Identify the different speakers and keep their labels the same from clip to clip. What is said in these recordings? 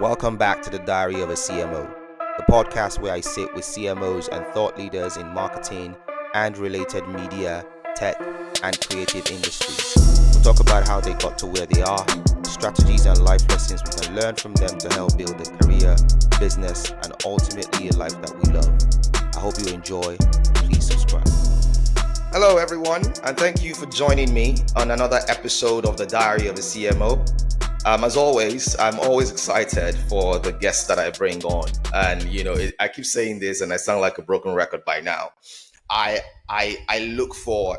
Speaker 1: Welcome back to the Diary of a CMO, the podcast where I sit with CMOs and thought leaders in marketing and related media, tech, and creative industries. We'll talk about how they got to where they are, strategies and life lessons we can learn from them to help build a career, business, and ultimately a life that we love. I hope you enjoy. Please subscribe. Hello, everyone, and thank you for joining me on another episode of the Diary of a CMO. As always, I'm always excited for the guests that I bring on, and I keep saying this, and I sound like a broken record by now. I look for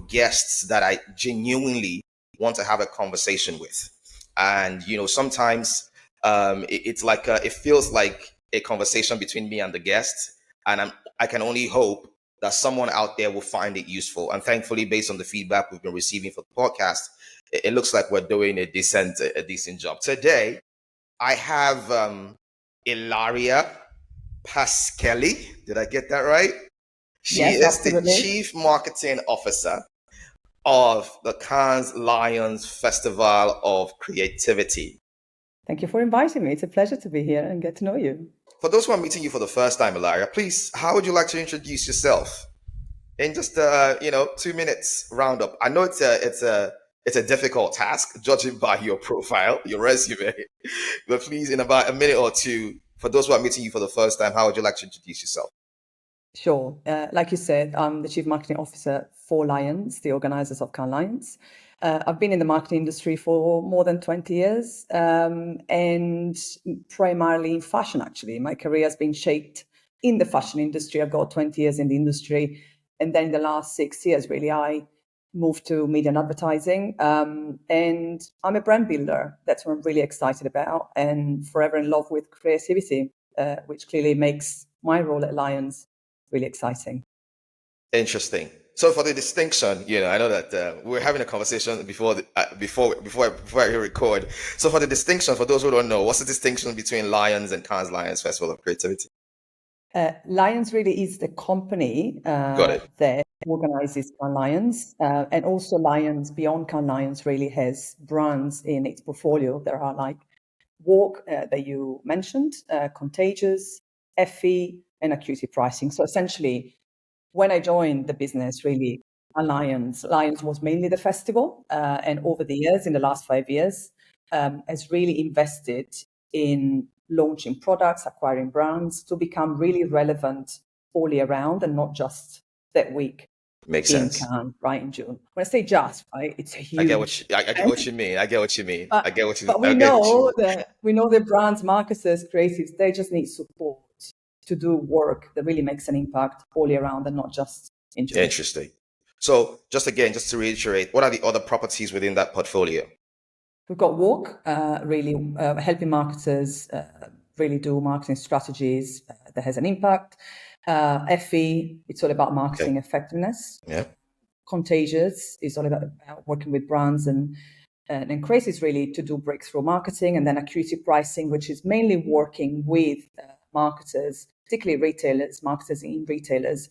Speaker 1: guests that I genuinely want to have a conversation with, and sometimes it feels like a conversation between me and the guest, and I can only hope that someone out there will find it useful. And thankfully, based on the feedback we've been receiving for the podcast, it looks like we're doing a decent job. Today, I have Ilaria Pasquinelli. Did I get that right? She
Speaker 2: Yes,
Speaker 1: is
Speaker 2: absolutely.
Speaker 1: the Chief Marketing Officer of the Cannes Lions Festival of Creativity.
Speaker 2: Thank you for inviting me. It's a pleasure to be here and get to know you.
Speaker 1: For those who are meeting you for the first time, Ilaria, please, how would you like to introduce yourself in just 2 minutes roundup? I know it's a difficult task, judging by your profile, your resume, but please, in about a minute or two, for those who are meeting you for the first time, how would you like to introduce yourself?
Speaker 2: Sure. Like you said, I'm the Chief Marketing Officer for Lions, the organizers of Cannes Lions. I've been in the marketing industry for more than 20 years and primarily in fashion, actually. My career has been shaped in the fashion industry. I've got 20 years in the industry. And then in the last 6 years, really, I moved to media and advertising. And I'm a brand builder. That's what I'm really excited about, and forever in love with creativity, which clearly makes my role at Lions really exciting.
Speaker 1: Interesting. So for the distinction, I know that we're having a conversation before I record. So for the distinction, for those who don't know, what's the distinction between Lions and Cannes Lions Festival of Creativity?
Speaker 2: Lions really is the company that organizes Cannes Lions, and also Lions beyond Cannes Lions really has brands in its portfolio. There are like WARC that you mentioned, Contagious, Effies, and Acuity Pricing. So essentially, when I joined the business, really, Lions was mainly the festival, and over the years, in the last 5 years, has really invested in launching products, acquiring brands to become really relevant all year round and not just that week.
Speaker 1: Makes
Speaker 2: in
Speaker 1: sense.
Speaker 2: Cannes, right, in June. When I say just, right, it's a huge.
Speaker 1: I get what you mean.
Speaker 2: But we know the brands, marketers, creatives, they just need support to do work that really makes an impact all year round and not just in June.
Speaker 1: Interesting. So just to reiterate, what are the other properties within that portfolio?
Speaker 2: We've got WARC, really helping marketers really do marketing strategies that has an impact. Effies, it's all about marketing effectiveness.
Speaker 1: Yeah.
Speaker 2: Contagious is all about working with brands and creatives really to do breakthrough marketing. And then Acuity Pricing, which is mainly working with marketers, particularly retailers, marketers in retailers,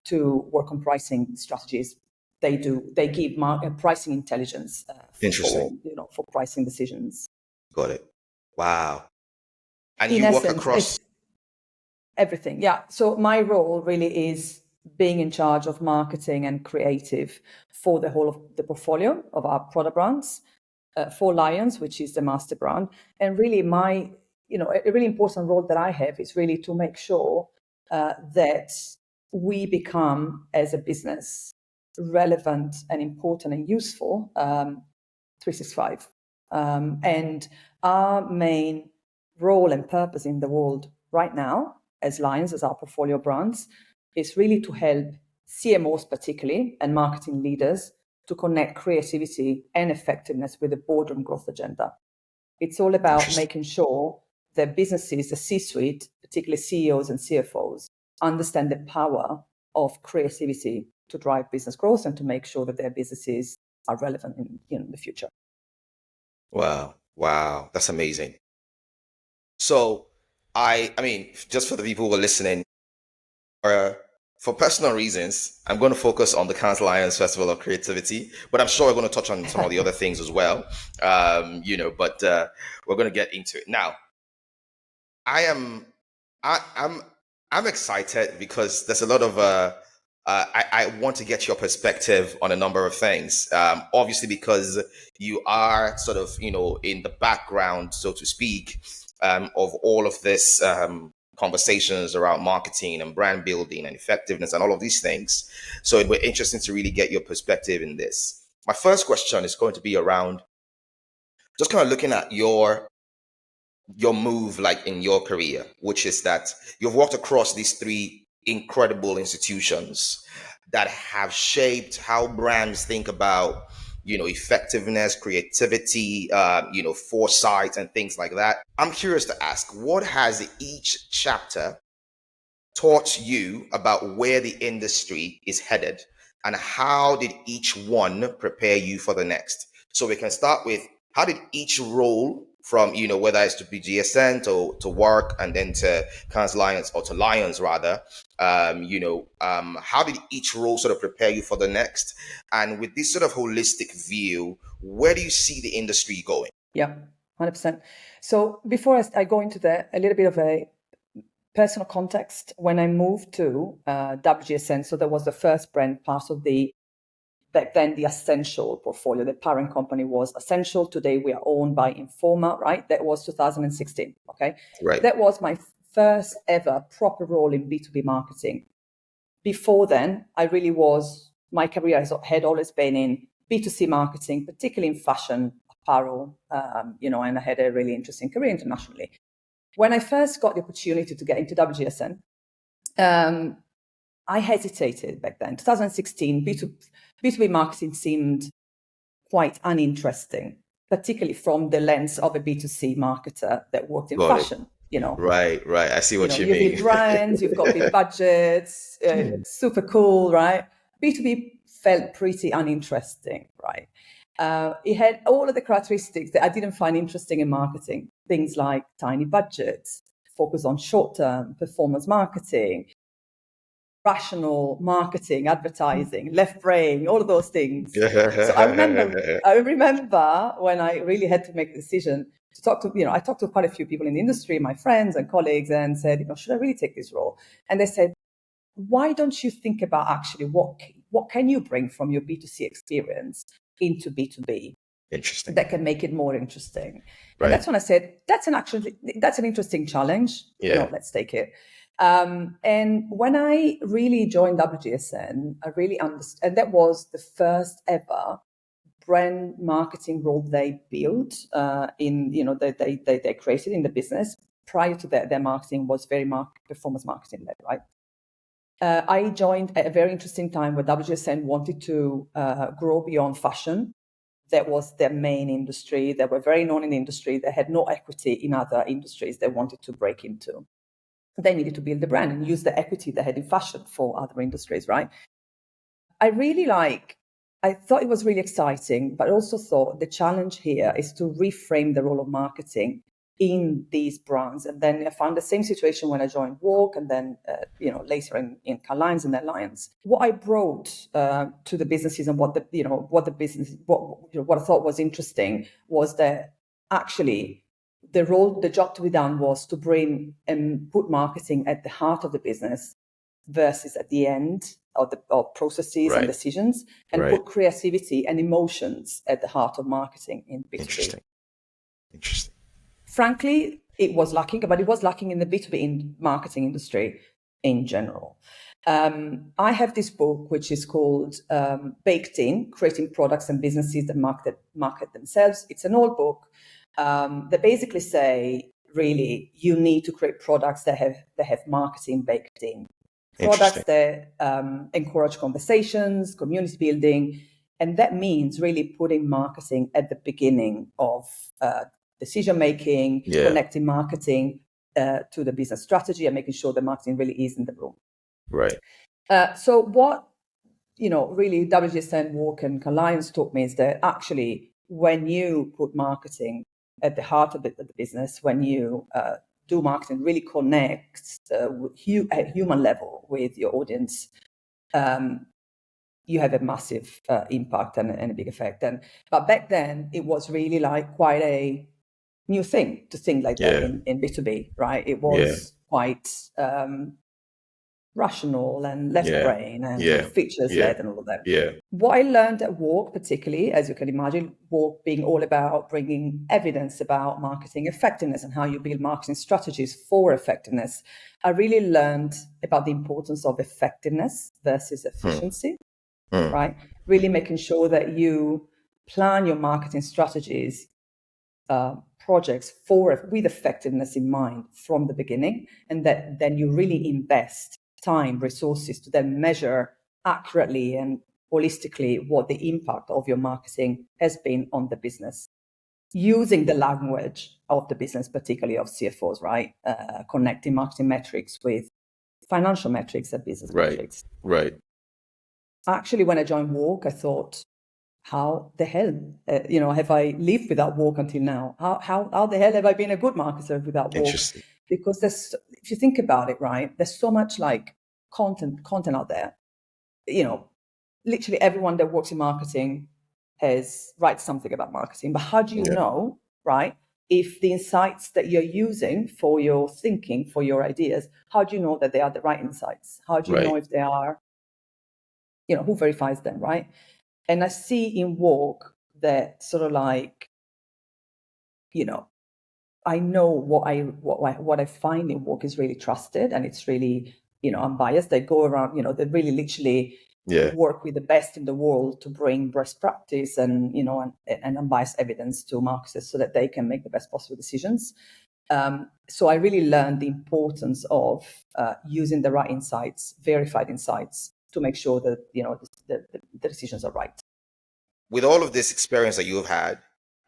Speaker 2: to work on pricing strategies. They give pricing intelligence for pricing decisions.
Speaker 1: Got it. Wow. And
Speaker 2: In
Speaker 1: you work
Speaker 2: essence,
Speaker 1: across
Speaker 2: it's everything. Yeah. So my role really is being in charge of marketing and creative for the whole of the portfolio of our product brands, for Lions, which is the master brand. And really a really important role that I have is really to make sure that we become, as a business, relevant and important and useful 365. And our main role and purpose in the world right now, as Lions, as our portfolio brands, is really to help CMOs particularly and marketing leaders to connect creativity and effectiveness with the boardroom growth agenda. It's all about making sure that businesses, the C-suite, particularly CEOs and CFOs, understand the power of creativity to drive business growth and to make sure that their businesses are relevant in the future.
Speaker 1: Wow, that's amazing. So I mean, just for the people who are listening, for personal reasons, I'm going to focus on the Cannes Lions Festival of Creativity, but I'm sure we're going to touch on some of the other things as well. But we're going to get into it now. I am, I, I'm excited because there's a lot of. I want to get your perspective on a number of things. Obviously, because you are sort of, in the background, so to speak, of all of this conversations around marketing and brand building and effectiveness and all of these things. So it would be interesting to really get your perspective in this. My first question is going to be around just kind of looking at your move like in your career, which is that you've walked across these three incredible institutions that have shaped how brands think about effectiveness, creativity, foresight and things like that. I'm curious to ask, what has each chapter taught you about where the industry is headed, and how did each one prepare you for the next? So we can start with, how did each role from, whether it's to WGSN to WARC and then to Cannes Lions, or to Lions rather, how did each role sort of prepare you for the next? And with this sort of holistic view, where do you see the industry going?
Speaker 2: Yeah, 100%. So before I go into a little bit of a personal context, when I moved to WGSN, so that was the first brand part of back then, the Essential portfolio. The parent company was Essential. Today, we are owned by Informa, right? That was 2016, okay?
Speaker 1: Right.
Speaker 2: That was my first ever proper role in B2B marketing. Before then, my career had always been in B2C marketing, particularly in fashion, apparel, and I had a really interesting career internationally. When I first got the opportunity to get into WGSN, I hesitated back then. 2016, B2B marketing seemed quite uninteresting, particularly from the lens of a B2C marketer that worked in fashion.
Speaker 1: Right. I see what you
Speaker 2: You
Speaker 1: mean.
Speaker 2: build brands, you've got big budgets, super cool, right? B2B felt pretty uninteresting, right? It had all of the characteristics that I didn't find interesting in marketing. Things like tiny budgets, focus on short-term performance marketing, rational marketing, advertising, left brain, all of those things. So I remember when I really had to make a decision to talk to, I talked to quite a few people in the industry, my friends and colleagues, and said, should I really take this role? And they said, why don't you think about actually what can you bring from your B2C experience into B2B?
Speaker 1: Interesting.
Speaker 2: That can make it more interesting.
Speaker 1: Right.
Speaker 2: And that's when I said, that's an interesting challenge.
Speaker 1: Yeah.
Speaker 2: Let's take it. And when I really joined WGSN, I really understood, and that was the first ever brand marketing role they built they created in the business. Prior to that, their marketing was very performance marketing led, right? I joined at a very interesting time where WGSN wanted to grow beyond fashion. That was their main industry. They were very known in the industry. They had no equity in other industries they wanted to break into. They needed to build the brand and use the equity they had in fashion for other industries, right? I thought it was really exciting, but also thought the challenge here is to reframe the role of marketing in these brands. And then I found the same situation when I joined WARC, and then later in Cannes Lions and then Lions. What I brought to the businesses and what I thought was interesting was that actually the job to be done was to bring and put marketing at the heart of the business versus at the end of processes and decisions, and put creativity and emotions at the heart of marketing in B2B.
Speaker 1: Interesting.
Speaker 2: Frankly, it was lacking, but it was lacking in the B2B marketing industry in general. I have this book, which is called Baked In, Creating Products and Businesses that Market Themselves. It's an old book that basically say, really, you need to create products that have marketing baked in. Products that encourage conversations, community building, and that means really putting marketing at the beginning of decision making, connecting marketing to the business strategy, and making sure the marketing really is in the room.
Speaker 1: Right.
Speaker 2: So what really WGSN, WARC, and Cannes Lions taught me is that actually when you put marketing at the heart of the business, when you do marketing, really connect at human level with your audience, you have a massive impact and a big effect. But back then, it was really like quite a new thing to think like that in B2B, right? It was quite rational and left brain and sort of features led and all of that. What I learned at WARC, particularly, as you can imagine, WARC being all about bringing evidence about marketing effectiveness and how you build marketing strategies for effectiveness. I really learned about the importance of effectiveness versus efficiency, right? Really making sure that you plan your marketing strategies, projects with effectiveness in mind from the beginning, and that then you really invest time, resources to then measure accurately and holistically what the impact of your marketing has been on the business, using the language of the business, particularly of CFOs, right? Connecting marketing metrics with financial metrics and business metrics.
Speaker 1: Right.
Speaker 2: Actually, when I joined WARC, I thought, how the hell, have I lived without WARC until now? How the hell have I been a good marketer without WARC?
Speaker 1: Interesting.
Speaker 2: Because if you think about it, right, there's so much like content out there. Literally everyone that works in marketing writes something about marketing. But how do you know, right, if the insights that you're using for your thinking, for your ideas, how do you know that they are the right insights? How do you know if they are, who verifies them, right? And I see in WARC that sort of like, I know what I find in WARC is really trusted, and it's really, unbiased. They go around, they really literally work with the best in the world to bring best practice and, and unbiased evidence to marketers so that they can make the best possible decisions. So I really learned the importance of using the right insights, verified insights, to make sure that, the decisions are right.
Speaker 1: With all of this experience that you've had,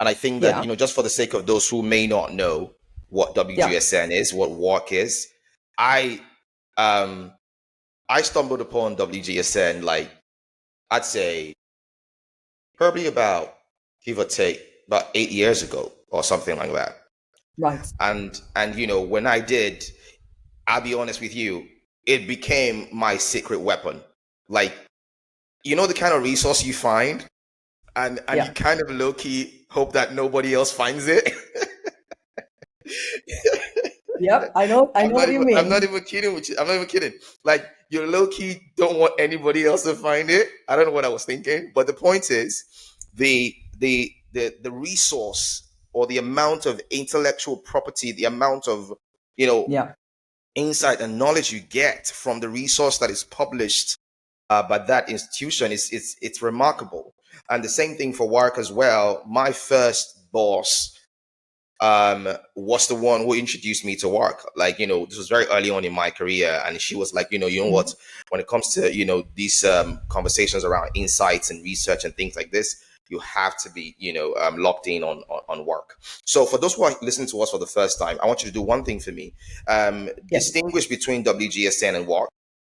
Speaker 1: and I think that, just for the sake of those who may not know what WGSN is, what WARC is, I stumbled upon WGSN, like, I'd say probably about, give or take, about 8 years ago or something like that.
Speaker 2: Right.
Speaker 1: And when I did, I'll be honest with you, it became my secret weapon. Like, the kind of resource you find, and you kind of low-key hope that nobody else finds it.
Speaker 2: Yep, I know what you mean.
Speaker 1: I'm not even kidding with you. I'm not even kidding. Like, you low-key don't want anybody else to find it. I don't know what I was thinking, but the point is, the resource, or the amount of intellectual property, the amount of insight and knowledge you get from the resource that is published by that institution it's remarkable. And the same thing for WARC as well. My first boss was the one who introduced me to WARC. Like, this was very early on in my career, and she was like, what, when it comes to these conversations around insights and research and things like this, you have to be locked in on WARC. So for those who are listening to us for the first time, I want you to do one thing for me. Distinguish between WGSN and WARC.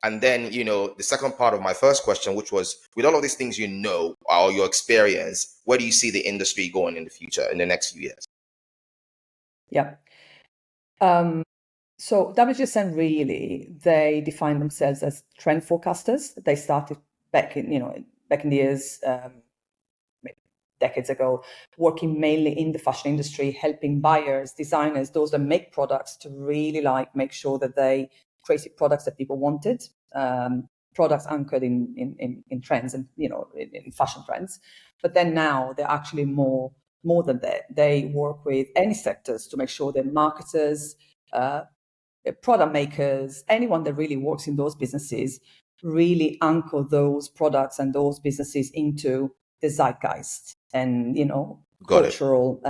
Speaker 1: And then, the second part of my first question, which was, with all of these things, or your experience, where do you see the industry going in the future, in the next few years?
Speaker 2: Yeah. So WGSN, really, they define themselves as trend forecasters. They started back in the years, decades ago, working mainly in the fashion industry, helping buyers, designers, those that make products, to really make sure that they created products that people wanted, products anchored in trends and in fashion trends. But then now they're actually more than that. They work with any sectors to make sure that marketers, product makers, anyone that really works in those businesses, really anchor those products and those businesses into the zeitgeist and cultural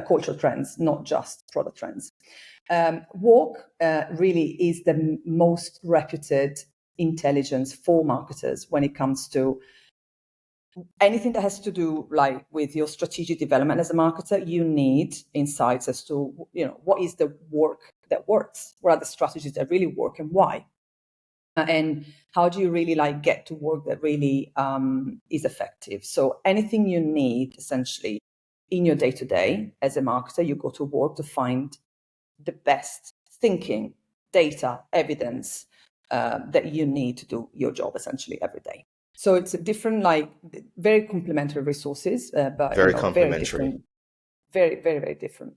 Speaker 2: cultural trends, not just product trends. WARC really is the most reputed intelligence for marketers when it comes to anything that has to do with your strategic development as a marketer. You need insights as to what is the work that works, what are the strategies that really work, and why, and how do you really get to work that really is effective. So anything you need essentially in your day-to-day as a marketer, you go to work to find the best thinking, data, evidence that you need to do your job essentially every day. So it's a different, like very complementary resources, but
Speaker 1: Very
Speaker 2: very
Speaker 1: complimentary.
Speaker 2: different, very, very, very different.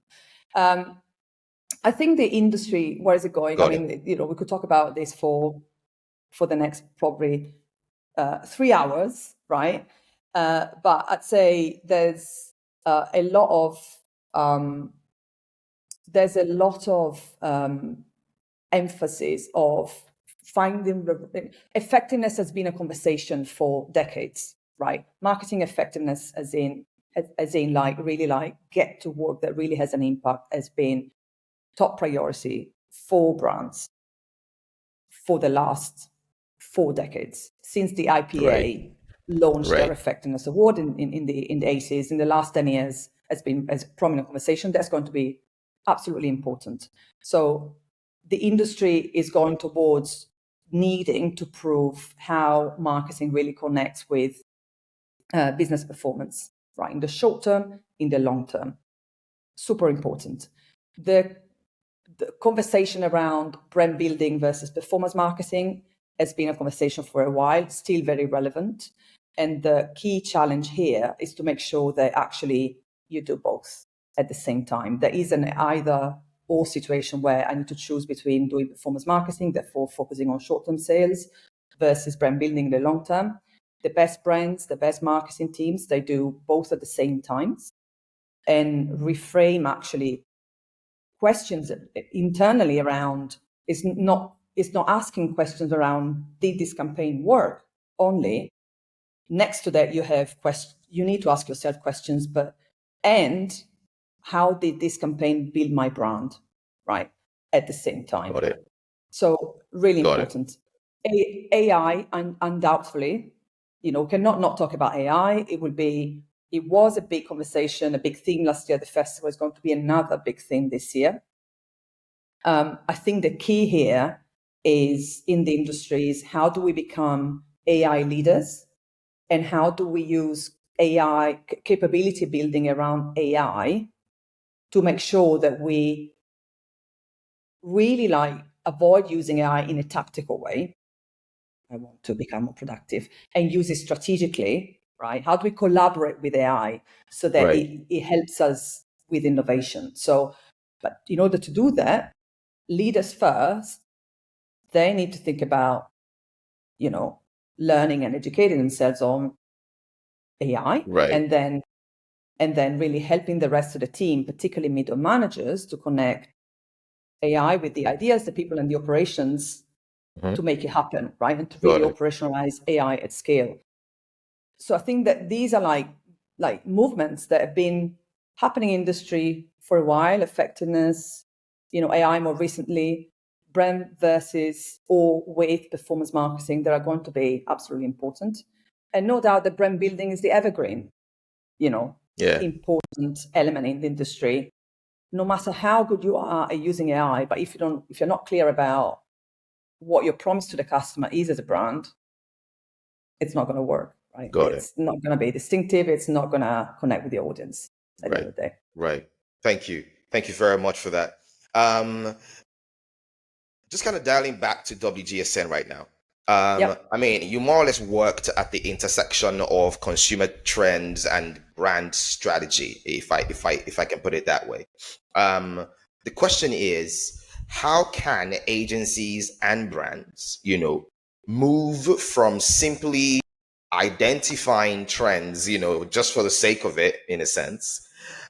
Speaker 2: I think the industry, where is it going?
Speaker 1: Got
Speaker 2: I mean, we could talk about this for the next probably 3 hours, right? But I'd say there's a lot of emphasis of finding effectiveness has been a conversation for decades, right? Marketing effectiveness, as in like really like get to work that really has an impact, has been top priority for brands for the last 4 decades, since the IPA launched their effectiveness award in the 80s. In the last 10 years has been as a prominent conversation. That's going to be absolutely important. So the industry is going towards needing to prove how marketing really connects with business performance, right? In the short term, in the long term. Super important. The conversation around brand building versus performance marketing has been a conversation for a while, still very relevant. And the key challenge here is to make sure that actually you do both at the same time. There is an either or situation where I need to choose between doing performance marketing, therefore focusing on short-term sales, versus brand building in the long term. The best brands, the best marketing teams, they do both at the same times and reframe actually questions internally around is not asking questions around did this campaign work only. Next to that, you need to ask yourself questions, and how did this campaign build my brand, right? At the same time.
Speaker 1: Got it.
Speaker 2: So really
Speaker 1: Got
Speaker 2: important. AI, undoubtedly, cannot not talk about AI. It was a big conversation, a big theme last year at the festival. Is going to be another big theme this year. I think the key here is in the industry is how do we become AI leaders, and how do we use AI capability building around AI to make sure that we really avoid using AI in a tactical way. I want to become more productive and use it strategically, right? How do we collaborate with AI so that it helps us with innovation? So, but in order to do that, leaders first, they need to think about, learning and educating themselves on AI, and then really helping the rest of the team, particularly middle managers, to connect AI with the ideas, the people, and the operations to make it happen, right? And to really operationalize AI at scale. So I think that these are like movements that have been happening in industry for a while. Effectiveness, AI more recently, brand versus or with performance marketing, that are going to be absolutely important. And no doubt that brand building is the evergreen, important element in the industry. No matter how good you are at using AI, but if you're not clear about what your promise to the customer is as a brand, it's not going to work, right? It's not going to be distinctive. It's not going to connect with the audience at the end of the day.
Speaker 1: Right. Thank you very much for that. Just kind of dialing back to WGSN right now. I mean, you more or less worked at the intersection of consumer trends and brand strategy, if I can put it that way. The question is, how can agencies and brands, move from simply identifying trends, just for the sake of it, in a sense,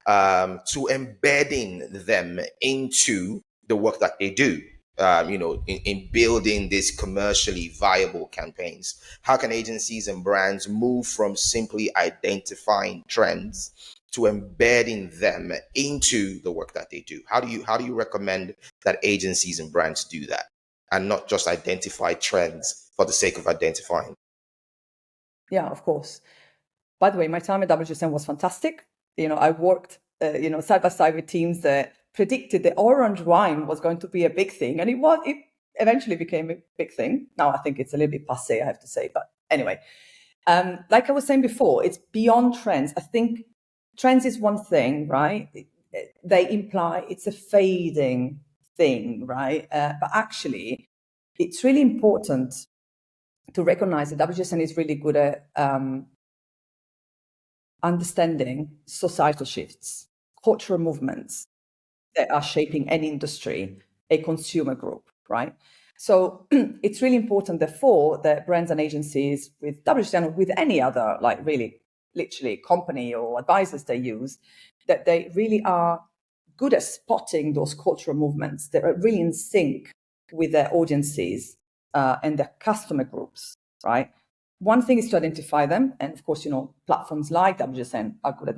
Speaker 1: to embedding them into the work that they do? In building these commercially viable campaigns? How can agencies and brands move from simply identifying trends to embedding them into the work that they do? How do you recommend that agencies and brands do that, and not just identify trends for the sake of identifying?
Speaker 2: Yeah, of course. By the way, my time at WGSN was fantastic. I worked, side by side with teams that predicted that orange wine was going to be a big thing, and it eventually became a big thing. Now I think it's a little bit passé, I have to say, but anyway, like I was saying before, it's beyond trends. I think trends is one thing, right? They imply it's a fading thing, right? But actually, it's really important to recognize that WGSN is really good at understanding societal shifts, cultural movements that are shaping an industry, a consumer group, right? So it's really important, therefore, that brands and agencies with WGSN or with any other, like really, literally company or advisors they use, that they really are good at spotting those cultural movements that are really in sync with their audiences and their customer groups, right? One thing is to identify them, and of course, platforms like WGSN are good at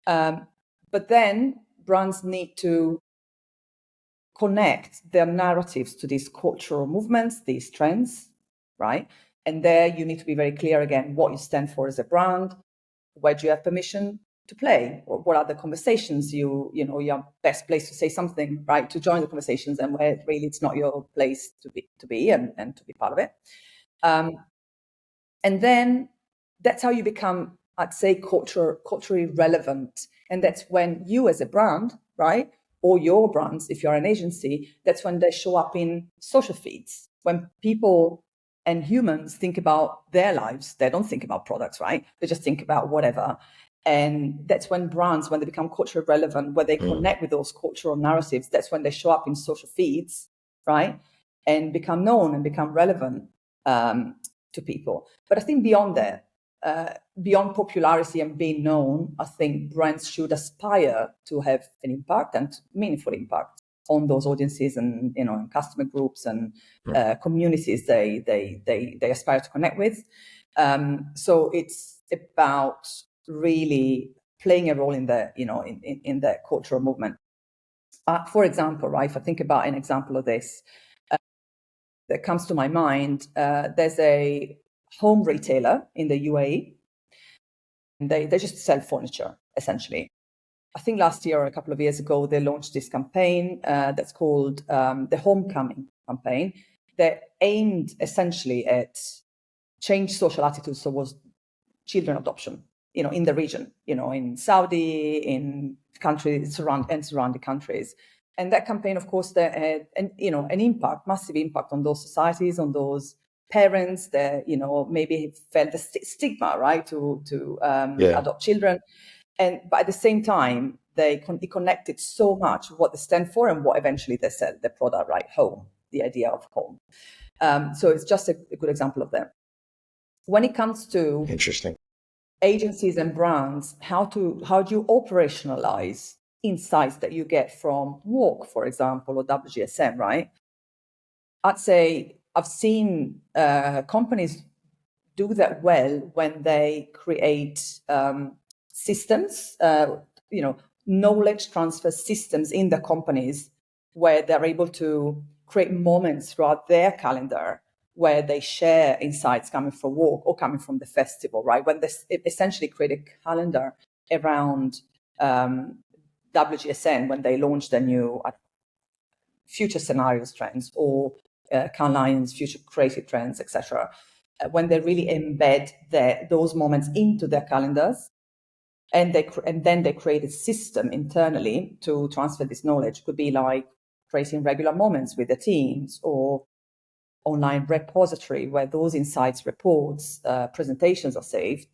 Speaker 2: that. But then brands need to connect their narratives to these cultural movements, these trends, right? And there you need to be very clear again what you stand for as a brand, where do you have permission to play, or what are the conversations you're best placed to say something, right? To join the conversations, and where really it's not your place to be and to be part of it. And then that's how you become, I'd say, culturally relevant. And that's when you as a brand, right, or your brands, if you're an agency, that's when they show up in social feeds. When people and humans think about their lives, they don't think about products, right? They just think about whatever. And that's when brands, when they become culturally relevant, where they connect with those cultural narratives, that's when they show up in social feeds, right? And become known and become relevant to people. But I think beyond that, beyond popularity and being known, I think brands should aspire to have an impact and meaningful impact on those audiences and customer groups and communities they aspire to connect with. So it's about really playing a role in the in the cultural movement. For example, right, if I think about an example of this that comes to my mind, there's a home retailer in the UAE. They just sell furniture, essentially. I think last year or a couple of years ago, they launched this campaign that's called the Homecoming campaign, that aimed essentially at change social attitudes towards children adoption, in the region, in Saudi, in countries surrounding countries. And that campaign, of course, that had an impact, massive impact on those societies, on those parents that maybe felt the stigma, right, to adopt children. But at the same time, it connected so much what they stand for and what eventually they sell, the product, right, home, the idea of home. So it's just a good example of that. When it comes to agencies and brands, how do you operationalize insights that you get from WARC, for example, or WGSN, right? I'd say I've seen companies do that well when they create systems, knowledge transfer systems in the companies where they're able to create moments throughout their calendar where they share insights coming from WARC or coming from the festival, right? When they essentially create a calendar around WGSN when they launched their new future scenarios trends or Cannes Lions future creative trends, etc. When they really embed those moments into their calendars, and then they create a system internally to transfer this knowledge. Could be like creating regular moments with the teams or online repository where those insights, reports, presentations are saved.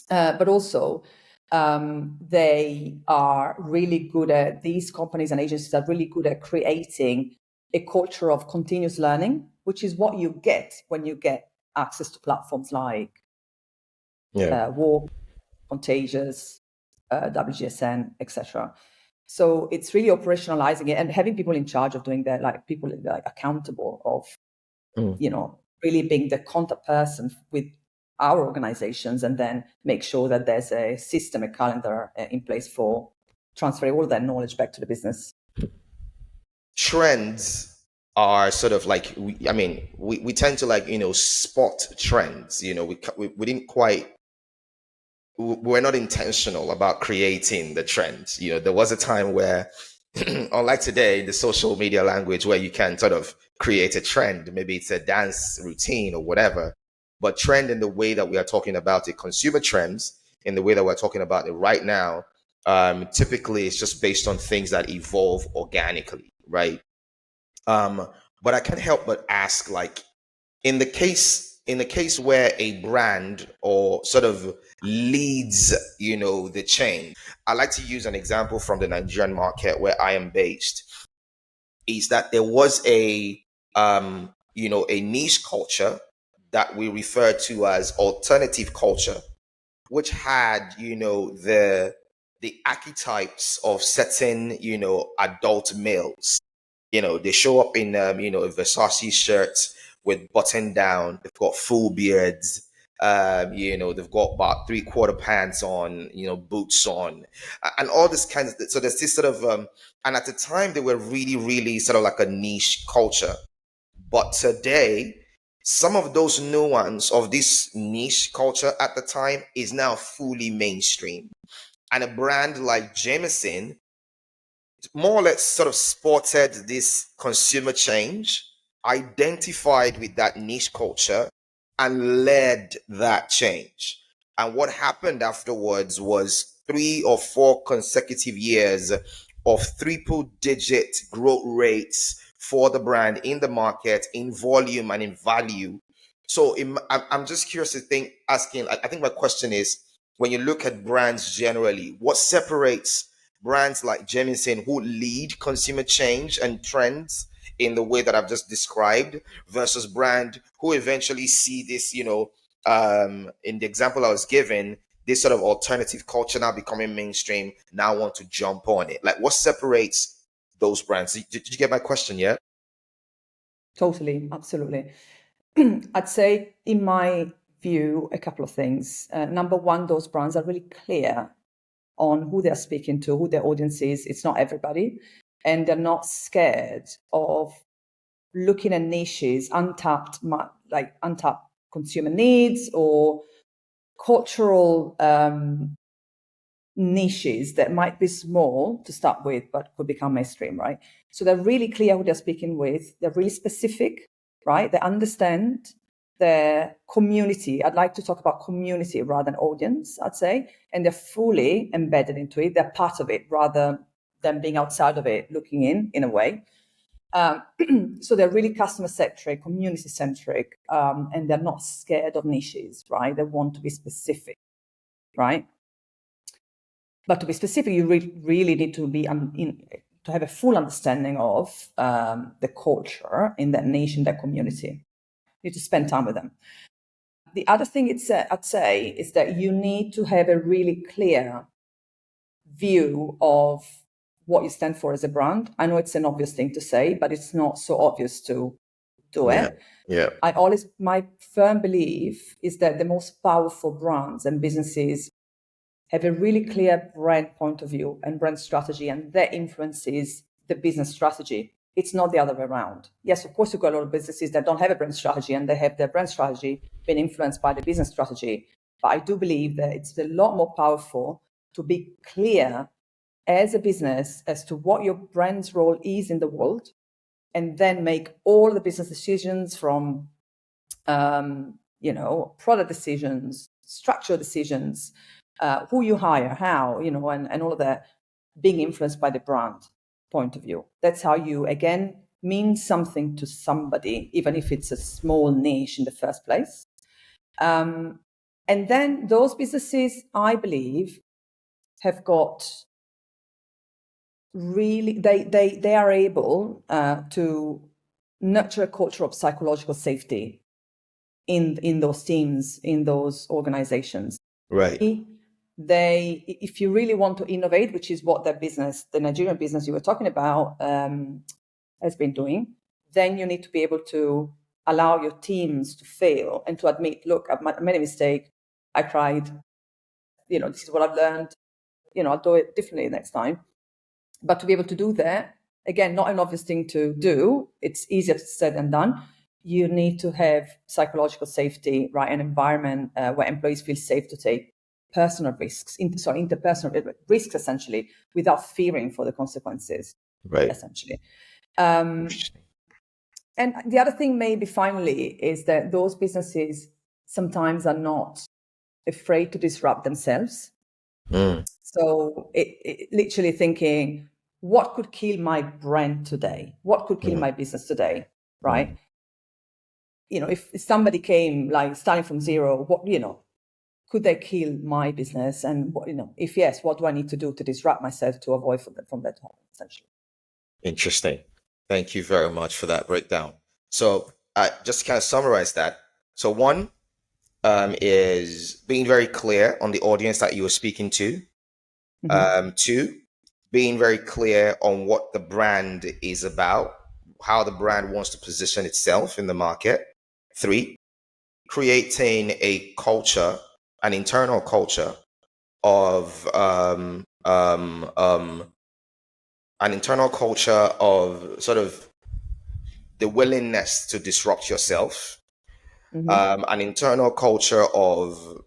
Speaker 2: But also, they are really good at, these companies and agencies are really good at creating a culture of continuous learning, which is what you get when you get access to platforms like WARC, Contagious, WGSN, etc. So it's really operationalizing it and having people in charge of doing that, like people like accountable of, really being the contact person with our organizations, and then make sure that there's a system, a calendar in place for transferring all that knowledge back to the business.
Speaker 1: Trends are sort of like, we tend to spot trends. We didn't quite, we're not intentional about creating the trends. There was a time where, unlike today, the social media language, where you can sort of create a trend, maybe it's a dance routine or whatever, but trend in the way that we are talking about it, consumer trends, in the way that we're talking about it right now, typically it's just based on things that evolve organically, right? But I can't help but ask, like, in the case where a brand or sort of leads, the change. I like to use an example from the Nigerian market where I am based, is that there was a niche culture that we refer to as alternative culture, which had, the archetypes of certain, adult males. They show up in a Versace shirt with button down. They've got full beards. They've got about 3/4 pants on, boots on, and all this kind of. So there's this sort of, and at the time they were really, really sort of like a niche culture. But today, some of those nuance of this niche culture at the time is now fully mainstream. And a brand like Jameson more or less sort of spotted this consumer change, identified with that niche culture, and led that change. And what happened afterwards was 3 or 4 consecutive years of triple digit growth rates for the brand in the market, in volume and in value. So I'm just curious to asking, I think my question is, when you look at brands generally, what separates brands like Jemison, who lead consumer change and trends in the way that I've just described, versus brand who eventually see this, in the example I was given, this sort of alternative culture now becoming mainstream, now want to jump on it? Like, what separates those brands? Did you get my question yet?
Speaker 2: Totally, absolutely. I'd say, in my view, a couple of things. Number one, those brands are really clear on who they're speaking to, who their audience is. It's not everybody. And they're not scared of looking at niches, untapped consumer needs or cultural niches that might be small to start with, but could become mainstream, right? So they're really clear who they're speaking with. They're really specific, right? They understand their community. I'd like to talk about community rather than audience, I'd say. And they're fully embedded into it. They're part of it rather than being outside of it, looking in a way. So they're really customer-centric, community-centric, and they're not scared of niches, right? They want to be specific, right? But to be specific, you really need to be to have a full understanding of the culture in that niche, in that community. You need to spend time with them. The other thing I'd say is that you need to have a really clear view of what you stand for as a brand. I know it's an obvious thing to say, but it's not so obvious to do it.
Speaker 1: Yeah.
Speaker 2: My firm belief is that the most powerful brands and businesses have a really clear brand point of view and brand strategy, and that influences the business strategy. It's not the other way around. Yes, of course, you've got a lot of businesses that don't have a brand strategy and they have their brand strategy being influenced by the business strategy. But I do believe that it's a lot more powerful to be clear as a business as to what your brand's role is in the world, and then make all the business decisions from, product decisions, structure decisions, who you hire, how, and all of that being influenced by the brand point of view. That's how you, again, mean something to somebody, even if it's a small niche in the first place. And then those businesses, I believe, have got really, they are able to nurture a culture of psychological safety in those teams, in those organizations.
Speaker 1: Right.
Speaker 2: If you really want to innovate, which is what the Nigerian business you were talking about, has been doing, then you need to be able to allow your teams to fail and to admit, look, I made a mistake, I cried, this is what I've learned, I'll do it differently next time. But to be able to do that, again, not an obvious thing to do, it's easier said than done. You need to have psychological safety, right? An environment where employees feel safe to take personal risks, interpersonal risks, essentially, without fearing for the consequences,
Speaker 1: Right.
Speaker 2: essentially. And the other thing maybe finally is that those businesses sometimes are not afraid to disrupt themselves. So it literally thinking, what could kill my brand today? What could kill my business today? Right? If somebody came like starting from zero, what, could they kill my business? And if yes, what do I need to do to disrupt myself to avoid from that home, essentially?
Speaker 1: Interesting. Thank you very much for that breakdown. So, just to kind of summarize that. So, one is being very clear on the audience that you were speaking to. Two, being very clear on what the brand is about, how the brand wants to position itself in the market. Three, creating a culture, an internal culture of an internal culture of sort of the willingness to disrupt yourself, an internal culture of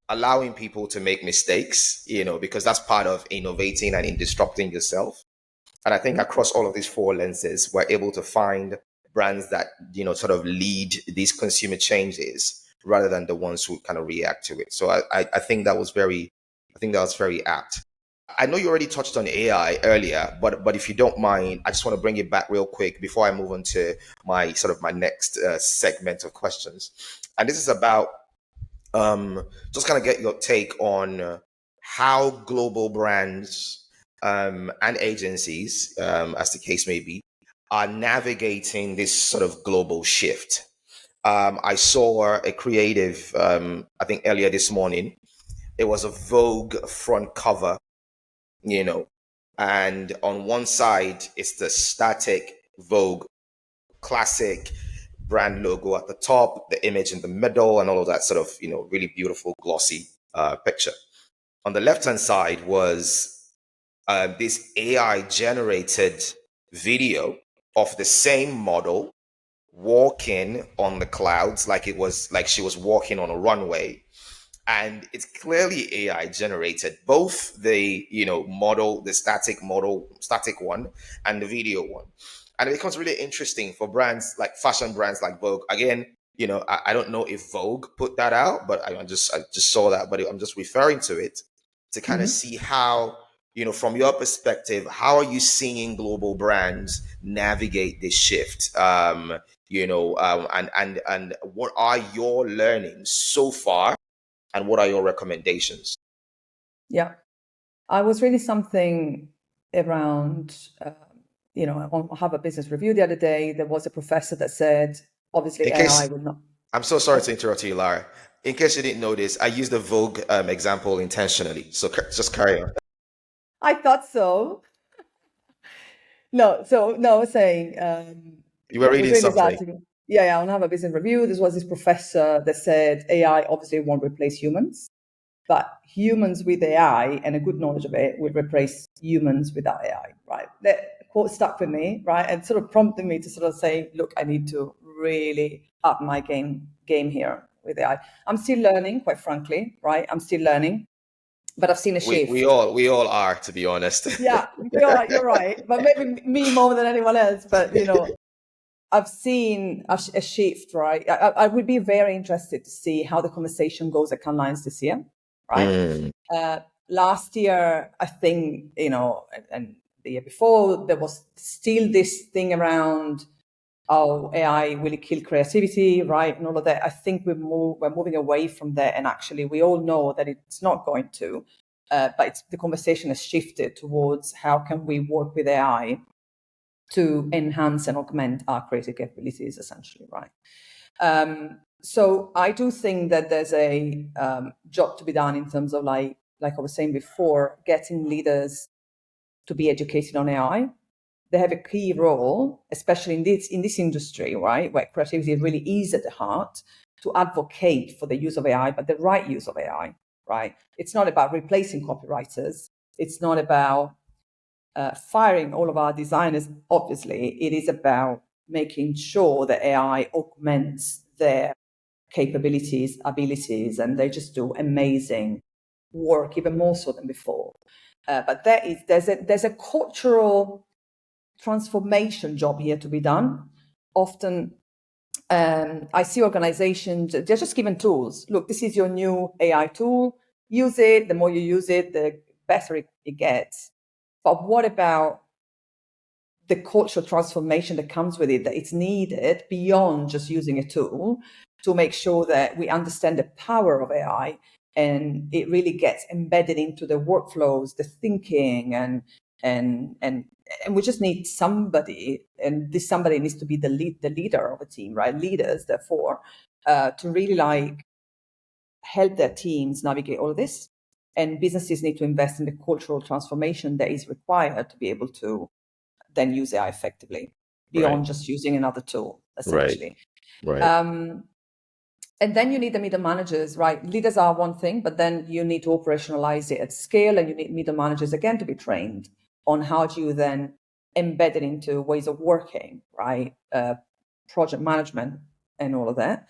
Speaker 1: allowing people to make mistakes, because that's part of innovating and in disrupting yourself. And I think across all of these four lenses, we're able to find brands that, sort of lead these consumer changes rather than the ones who kind of react to it. So I think that was very apt. I know you already touched on AI earlier, but if you don't mind, I just want to bring it back real quick before I move on to my next segment of questions. And this is about just kind of get your take on how global brands and agencies, as the case may be, are navigating this sort of global shift. I saw a creative, I think earlier this morning. It was a Vogue front cover, and on one side it's the static Vogue classic brand logo at the top, the image in the middle, and all of that sort of, really beautiful glossy picture. On the left hand side was this AI generated video of the same model walking on the clouds, like she was walking on a runway. And it's clearly AI generated, both the model, the static one, and the video one. And it becomes really interesting for brands like fashion brands like Vogue. Again, I don't know if Vogue put that out, but I just saw that, but I'm just referring to it to kind of see how, from your perspective, how are you seeing global brands navigate this shift? And what are your learnings so far? And what are your recommendations?
Speaker 2: Yeah, I was reading something around, on Harvard Business Review the other day. There was a professor that said, obviously, AI would not.
Speaker 1: I'm so sorry to interrupt you, Lara. In case you didn't notice, I used the Vogue example intentionally. So just carry on.
Speaker 2: I thought so. No, I was saying.
Speaker 1: You were reading something.
Speaker 2: Yeah, on Harvard Business Review, there was this professor that said AI obviously won't replace humans, but humans with AI and a good knowledge of it will replace humans without AI, right? That quote stuck with me, right? And sort of prompted me to sort of say, look, I need to really up my game here with AI. I'm still learning, quite frankly, right? I'm still learning, but I've seen a shift.
Speaker 1: We all are, to be honest.
Speaker 2: Yeah, you're right. But maybe me more than anyone else. But, I've seen a shift, right? I would be very interested to see how the conversation goes at Cannes Lions this year, right? Last year, I think, and the year before, there was still this thing around, AI will kill creativity, right? And all of that. I think we're moving away from that. And actually, we all know that it's not going to. But the conversation has shifted towards how can we work with AI to enhance and augment our creative capabilities, essentially, right? So I do think that there's a job to be done in terms of like I was saying before, getting leaders to be educated on AI. They have a key role, especially in this industry, right, where creativity really is at the heart, to advocate for the use of AI, but the right use of AI, right? It's not about replacing copywriters. It's not about firing all of our designers. Obviously, it is about making sure that AI augments their capabilities, abilities, and they just do amazing work, even more so than before. But there's a cultural transformation job here to be done. Often I see organizations, they're just given tools. Look, this is your new AI tool. Use it. The more you use it, the better it gets. But what about the cultural transformation that comes with it, that it's needed beyond just using a tool to make sure that we understand the power of AI and it really gets embedded into the workflows, the thinking, and we just need somebody, and this somebody needs to be the leader of a team, right? Leaders, therefore, to really like help their teams navigate all of this. And businesses need to invest in the cultural transformation that is required to be able to then use AI effectively beyond just using another tool, essentially.
Speaker 3: Right.
Speaker 2: And then you need the middle managers, right? Leaders are one thing, but then you need to operationalize it at scale, and you need middle managers again to be trained on how do you then embed it into ways of working, right? Project management and all of that.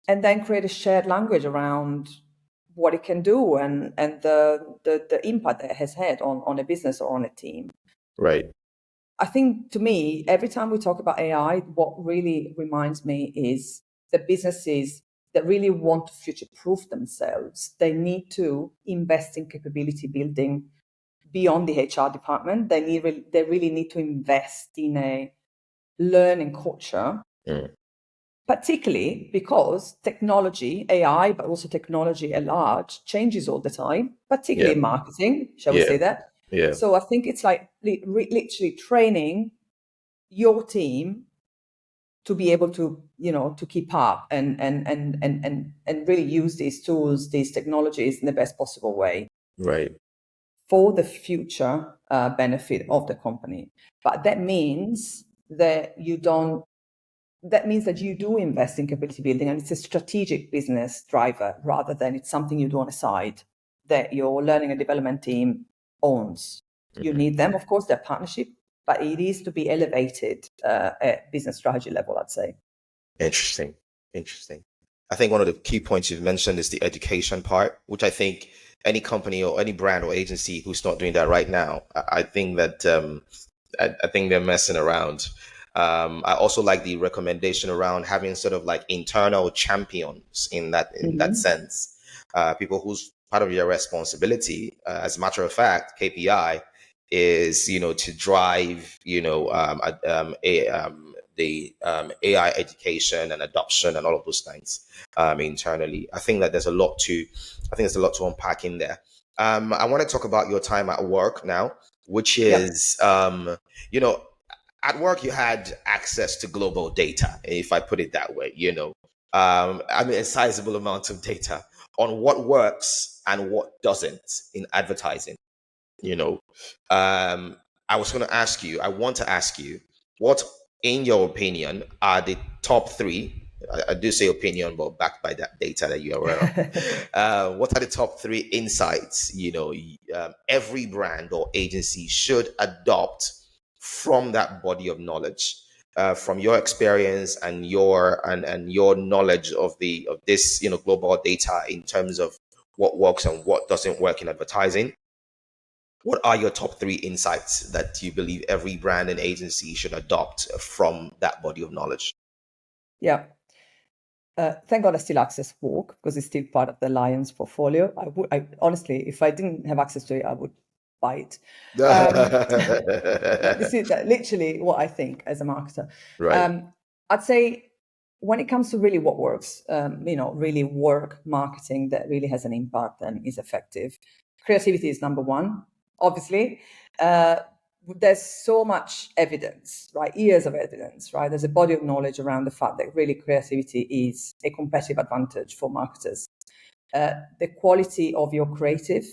Speaker 2: And then create a shared language around what it can do and the impact that it has had on a business or on a team.
Speaker 3: Right.
Speaker 2: I think, to me, every time we talk about AI, what really reminds me is the businesses that really want to future-proof themselves, they need to invest in capability building beyond the HR department. They really need to invest in a learning culture, particularly because technology, AI, but also technology at large, changes all the time, particularly in marketing, shall we say that?
Speaker 3: Yeah.
Speaker 2: So I think it's like literally training your team to be able to, to keep up and really use these tools, these technologies in the best possible way.
Speaker 3: Right.
Speaker 2: For the future benefit of the company. But that means that you do invest in capability building, and it's a strategic business driver rather than it's something you do on the side that your learning and development team owns. You need them, of course, they're partnership, but it is to be elevated at business strategy level, I'd say.
Speaker 1: Interesting. I think one of the key points you've mentioned is the education part, which I think any company or any brand or agency who's not doing that right now, I think that I think they're messing around. I also like the recommendation around having sort of like internal champions in that sense, people whose part of your responsibility, as a matter of fact, KPI is to drive the AI education and adoption and all of those things internally. I think there's a lot to unpack in there. I want to talk about your time at work now, which is at work you had access to global data, if I put it that way. A sizable amount of data on what works and what doesn't in advertising. I want to ask you, what, in your opinion, are the top three? I do say opinion, but backed by that data that you are aware of. What are the top three insights, every brand or agency should adopt from that body of knowledge, from your experience and your knowledge of this, global data in terms of what works and what doesn't work in advertising? What are your top three insights that you believe every brand and agency should adopt from that body of knowledge?
Speaker 2: Yeah. Thank God I still access WARC because it's still part of the Lions portfolio. I honestly, if I didn't have access to it, I would buy it. This is literally what I think as a marketer.
Speaker 3: Right.
Speaker 2: I'd say when it comes to really what works, really work marketing that really has an impact and is effective, creativity is number one. Obviously, there's so much evidence, right? Years of evidence, right? There's a body of knowledge around the fact that really creativity is a competitive advantage for marketers. The quality of your creative,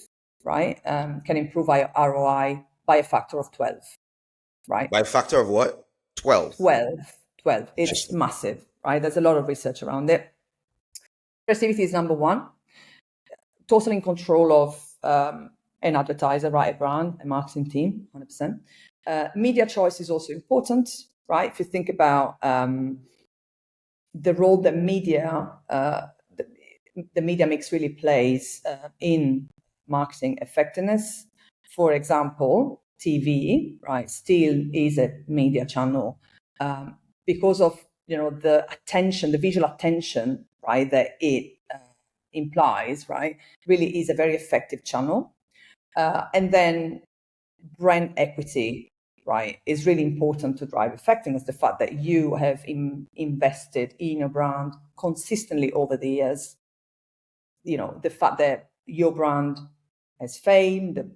Speaker 2: right, can improve our ROI by a factor of 12, right?
Speaker 1: By a factor of what? 12?
Speaker 2: 12. It's massive, right? There's a lot of research around it. Creativity is number one. Totally in control of an advertiser, right, a brand, a marketing team, 100%. Media choice is also important, right? If you think about the role that media, the media mix really plays in marketing effectiveness. For example, TV, right, still is a media channel because of the attention, the visual attention, right, that it implies, right, really is a very effective channel. And then brand equity, right, is really important to drive effectiveness. The fact that you have invested in your brand consistently over the years, the fact that your brand has fame,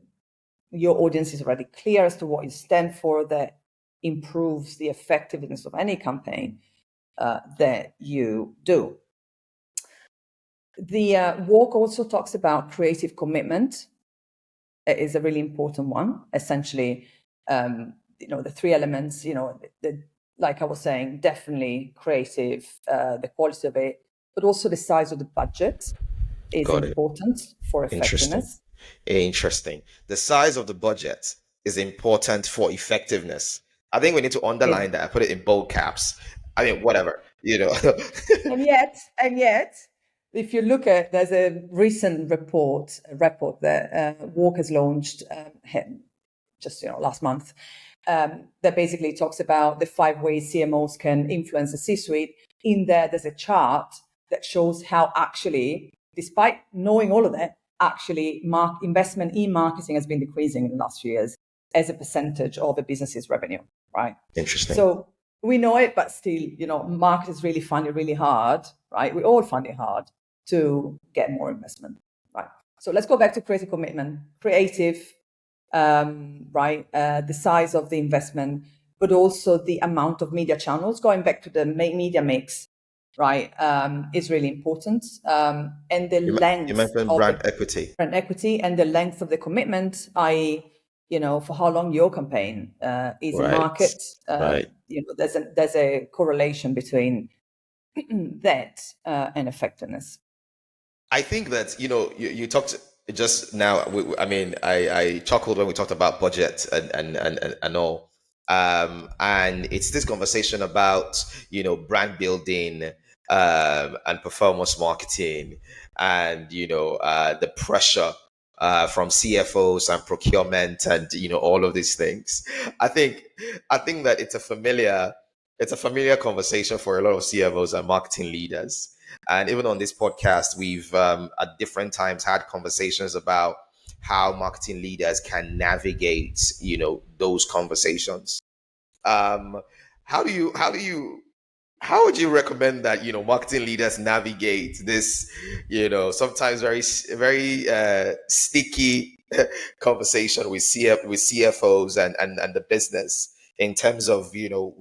Speaker 2: your audience is already clear as to what you stand for, that improves the effectiveness of any campaign that you do. The WARC also talks about creative commitment. It is a really important one. Essentially, the three elements, like I was saying, definitely creative, the quality of it, but also the size of the budget is important for effectiveness.
Speaker 1: Interesting. The size of the budget is important for effectiveness. I think we need to underline that. I put it in bold caps. I mean, whatever,
Speaker 2: And yet, if you look at, there's a recent report that WARC has launched just last month, that basically talks about the 5 ways CMOs can influence the C-suite. In there's a chart that shows how actually, despite knowing all of that, actually investment in marketing has been decreasing in the last few years as a percentage of a business's revenue, right?
Speaker 1: Interesting.
Speaker 2: So we know it, but still, marketers really find it really hard, right? We all find it hard to get more investment, right? So let's go back to creative commitment, creative, right? The size of the investment, but also the amount of media channels. Going back to the media mix, right, is really important. And the length
Speaker 1: you mentioned
Speaker 2: of
Speaker 1: brand equity.
Speaker 2: Brand equity and the length of the commitment, i.e., for how long your campaign is in market.
Speaker 3: Right.
Speaker 2: There's a correlation between that and effectiveness.
Speaker 1: I think that, you talked just now. I chuckled when we talked about budget and all. And it's this conversation about, brand building and performance marketing and, the pressure from CFOs and procurement and, all of these things. I think that it's a familiar conversation for a lot of CFOs and marketing leaders. And even on this podcast, we've at different times had conversations about how marketing leaders can navigate, those conversations. How would you recommend that, marketing leaders navigate this, sometimes very, very sticky conversation with CFOs and the business in terms of,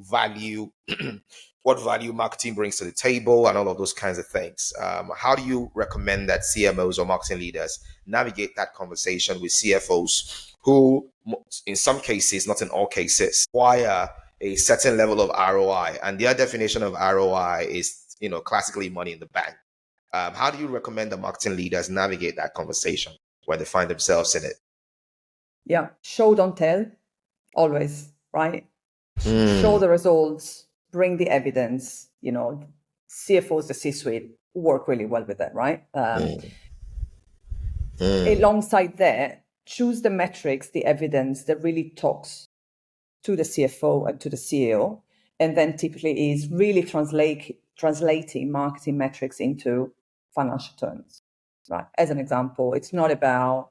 Speaker 1: value, what value marketing brings to the table and all of those kinds of things. How do you recommend that CMOs or marketing leaders navigate that conversation with CFOs who, in some cases, not in all cases, require a certain level of ROI, and their definition of ROI is, classically money in the bank? How do you recommend the marketing leaders navigate that conversation when they find themselves in it?
Speaker 2: Yeah, show, don't tell, always, right? Show the results, bring the evidence. CFOs, the C-suite work really well with that, right? Alongside that, choose the metrics, the evidence that really talks to the CFO and to the CEO, and then typically is really translating marketing metrics into financial terms, right? As an example, it's not about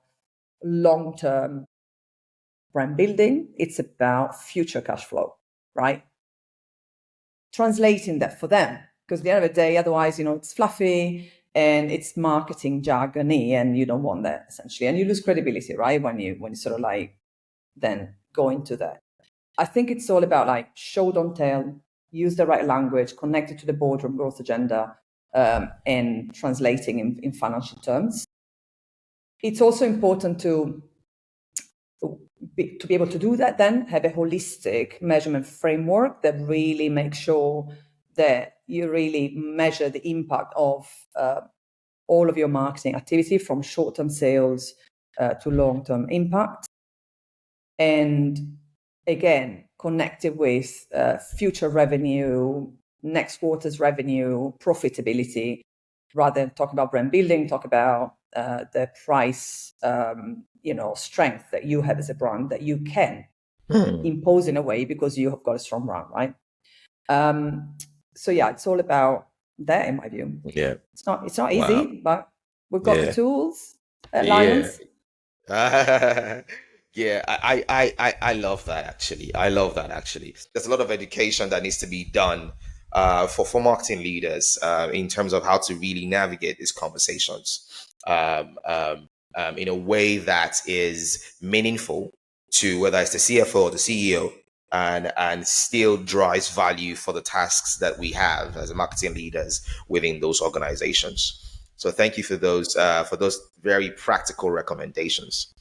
Speaker 2: long-term brand building, it's about future cash flow, right? Translating that for them, because at the end of the day, otherwise, it's fluffy and it's marketing jargony, and you don't want that, essentially, and you lose credibility, right? When you sort of then go into that. I think it's all about show, don't tell, use the right language, connect it to the boardroom growth agenda, and translating in financial terms. It's also important to be able to do that, then have a holistic measurement framework that really makes sure that you really measure the impact of all of your marketing activity, from short-term sales to long-term impact. And again, connected with future revenue, next quarter's revenue, profitability, rather than talk about brand building, talk about the price, strength that you have as a brand that you can impose in a way because you have got a strong brand, right? So yeah, it's all about that, in my view.
Speaker 3: Yeah.
Speaker 2: It's not
Speaker 3: Wow.
Speaker 2: easy, but we've got the
Speaker 3: Yeah.
Speaker 2: tools at
Speaker 3: Yeah.
Speaker 2: Lions.
Speaker 1: Yeah, I love that actually. I love that actually. There's a lot of education that needs to be done for marketing leaders in terms of how to really navigate these conversations in a way that is meaningful to whether it's the CFO or the CEO, and still drives value for the tasks that we have as marketing leaders within those organizations. So thank you for those very practical recommendations.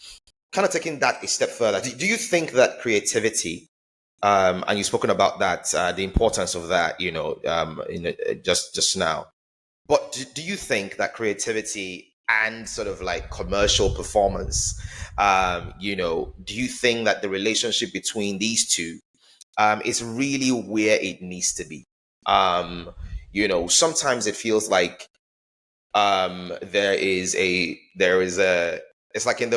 Speaker 1: Kind of taking that a step further, do you think that creativity, and you've spoken about that, the importance of that, just now, but do you think that creativity and sort of like commercial performance, do you think that the relationship between these two is really where it needs to be? Sometimes it feels like there is a it's like in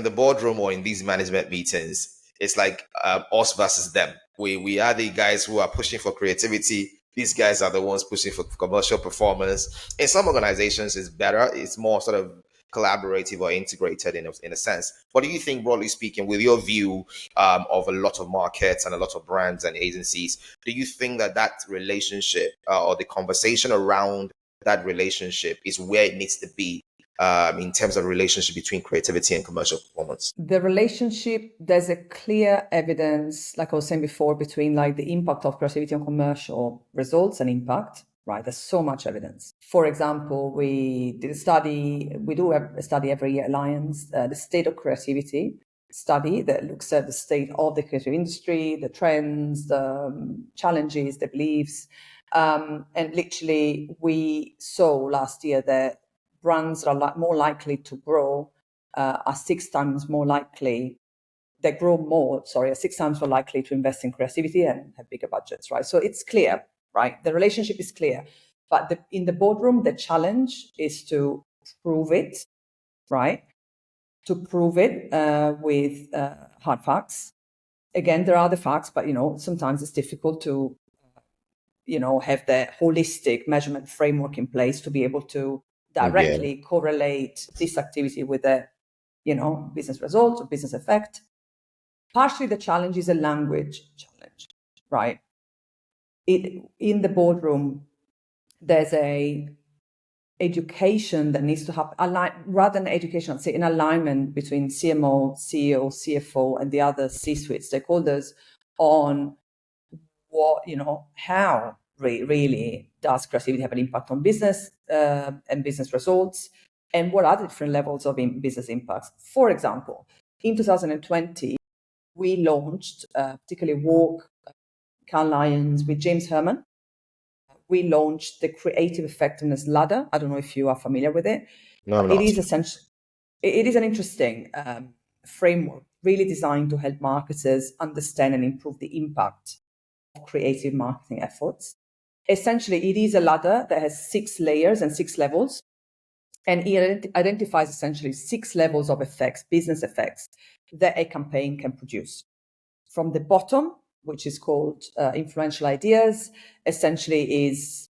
Speaker 1: the boardroom or in these management meetings, it's like us versus them. We are the guys who are pushing for creativity. These guys are the ones pushing for commercial performance. In some organizations it's better, it's more sort of collaborative or integrated in a sense. What do you think, broadly speaking, with your view of a lot of markets and a lot of brands and agencies? Do you think that relationship or the conversation around that relationship is where it needs to be in terms of relationship between creativity and commercial performance?
Speaker 2: The relationship, there's a clear evidence, like I was saying before, between like the impact of creativity on commercial results and impact, right? There's so much evidence. For example, we do a study every year at Lions, the state of creativity study that looks at the state of the creative industry, the trends, the challenges, the beliefs. And literally, we saw last year that brands are more likely to grow, are 6 times more likely, they grow more, are 6 times more likely to invest in creativity and have bigger budgets, right? So it's clear, right? The relationship is clear. But in the boardroom, the challenge is to prove it, right? To prove it with hard facts. Again, there are the facts, but sometimes it's difficult to have the holistic measurement framework in place to be able to directly correlate this activity with the business results or business effect. Partially the challenge is a language challenge, right? In the boardroom, there's a education that needs to happen, rather than education, I'd say an alignment between CMO, CEO, CFO, and the other C-suite stakeholders on what, how really does creativity have an impact on business and business results, and what are the different levels of business impacts. For example, in 2020, we launched, particularly WARC, Cannes Lions, with James Herman. We launched the Creative Effectiveness Ladder. I don't know if you are familiar with it.
Speaker 3: No, I'm not.
Speaker 2: It is essentially, it is an interesting framework, really designed to help marketers understand and improve the impact of creative marketing efforts. Essentially, it is a ladder that has 6 layers and 6 levels, and it identifies essentially 6 levels of effects, business effects, that a campaign can produce. From the bottom, which is called influential ideas, essentially is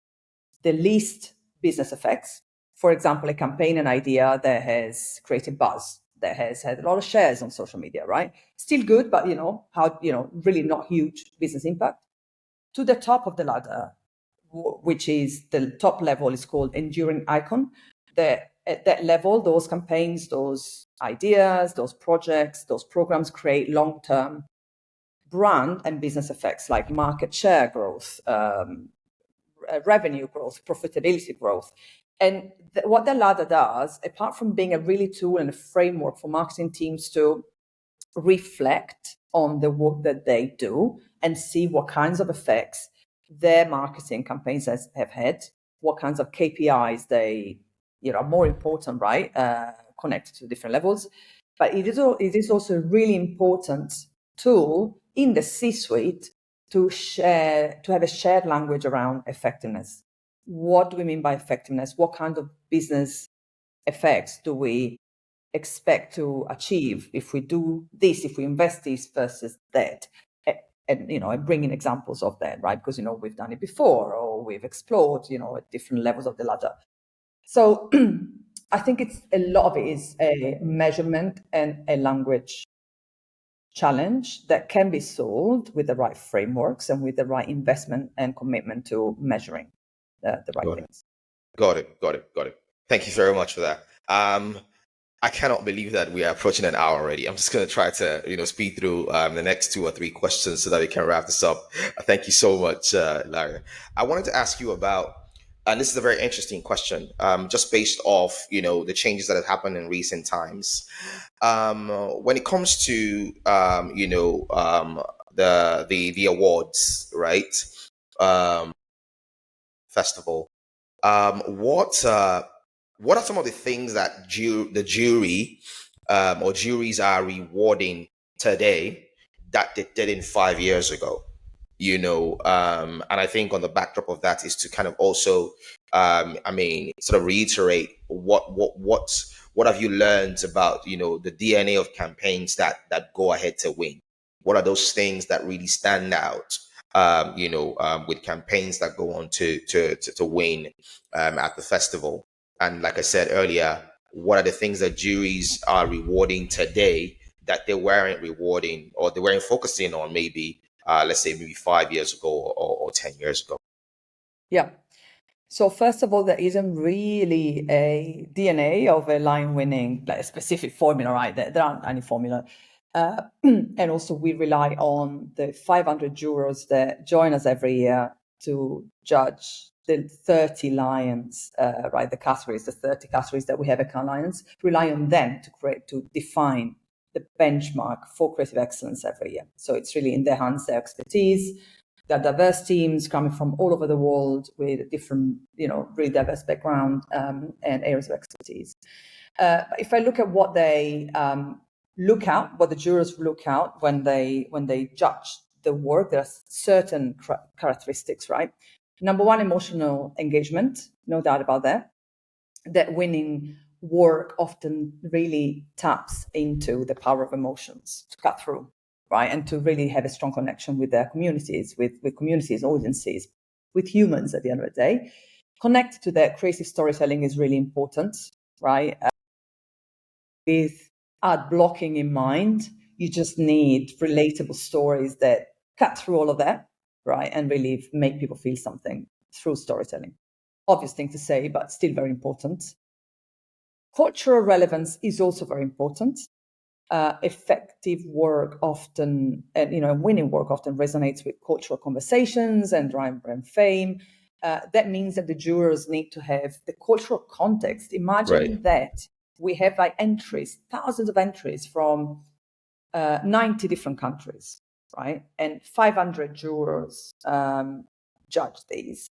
Speaker 2: the least business effects. For example, a campaign, an idea that has created buzz, that has had a lot of shares on social media, right? Still good, but really not huge business impact. To the top of the ladder, which is the top level, is called enduring icon. At that level, those campaigns, those ideas, those projects, those programs create long-term brand and business effects like market share growth, revenue growth, profitability growth. And what the ladder does, apart from being a really tool and a framework for marketing teams to reflect on the work that they do and see what kinds of effects their marketing campaigns have had, what kinds of KPIs they are more important, right, connected to different levels. But it is also a really important tool in the C-suite to have a shared language around effectiveness. What do we mean by effectiveness? What kind of business effects do we expect to achieve if we do this, if we invest this versus that? and bringing examples of that, right? Because we've done it before, or we've explored at different levels of the ladder. So I think a lot of it is a measurement and a language challenge that can be solved with the right frameworks and with the right investment and commitment to measuring the right things.
Speaker 1: Got it. Thank you very much for that. I cannot believe that we are approaching an hour already. I'm just going to try to, speed through the next 2 or 3 questions so that we can wrap this up. Thank you so much, Ilaria. I wanted to ask you about, and this is a very interesting question, just based off, the changes that have happened in recent times. When it comes to, the awards, right? Festival. What are some of the things that the jury or juries are rewarding today that they didn't 5 years ago? And I think on the backdrop of that is to kind of also, sort of reiterate what have you learned about the DNA of campaigns that go ahead to win? What are those things that really stand out? With campaigns that go on to win at the festival. And like I said earlier, what are the things that juries are rewarding today that they weren't rewarding or they weren't focusing on maybe, let's say maybe 5 years ago or 10 years ago?
Speaker 2: Yeah. So first of all, there isn't really a DNA of a line winning, like a specific formula, right? There aren't any formula. And also we rely on the 500 jurors that join us every year to judge the 30 lions, right? The 30 categories that we have at Cannes Lions, rely on them to define the benchmark for creative excellence every year. So it's really in their hands, their expertise. They're diverse teams coming from all over the world with different, really diverse background and areas of expertise. If I look at what they what the jurors look out when they judge the work, there are certain characteristics, right? Number one, emotional engagement, no doubt about that. That winning work often really taps into the power of emotions to cut through, right? And to really have a strong connection with their communities, with communities, audiences, with humans at the end of the day. Connected to that, creative storytelling is really important, right? With ad blocking in mind, you just need relatable stories that cut through all of that, right? And really make people feel something through storytelling. Obvious thing to say, but still very important. Cultural relevance is also very important. Effective work often, winning work often resonates with cultural conversations and brand fame. That means that the jurors need to have the cultural context. Imagine that we have thousands of entries from 90 different countries, right? And 500 jurors judge these.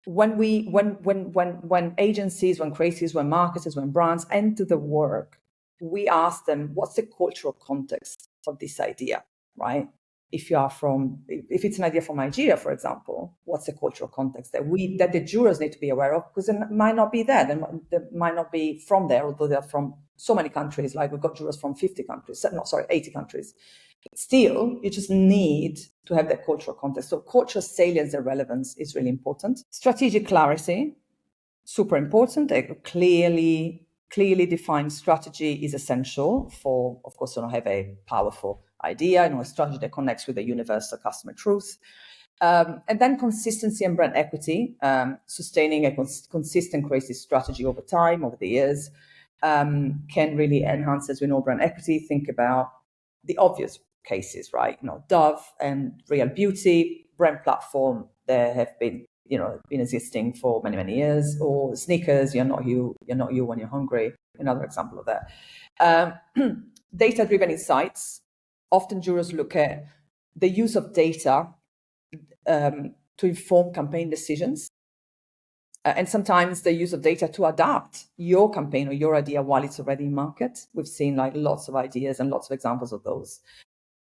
Speaker 2: When agencies, when creatives, when marketers, when brands enter the work, we ask them, what's the cultural context of this idea, right? If it's an idea from Nigeria, for example, what's the cultural context that the jurors need to be aware of? Because it might not be there. They might not be from there, although they're from so many countries. Like we've got jurors from 80 countries. Still, you just need to have that cultural context. So cultural salience and relevance is really important. Strategic clarity, super important. A clearly defined strategy is essential for, of course, to have a powerful idea, a strategy that connects with the universal customer truth. And then consistency and brand equity, sustaining a consistent creative strategy over time, over the years, can really enhance, as we know, brand equity. Think about the obvious cases, right? Dove and Real Beauty, brand platform, there have been existing for many, many years, or Snickers, you're not you when you're hungry, another example of that. Data-driven insights, often jurors look at the use of data to inform campaign decisions. And sometimes the use of data to adapt your campaign or your idea while it's already in market. We've seen lots of ideas and lots of examples of those.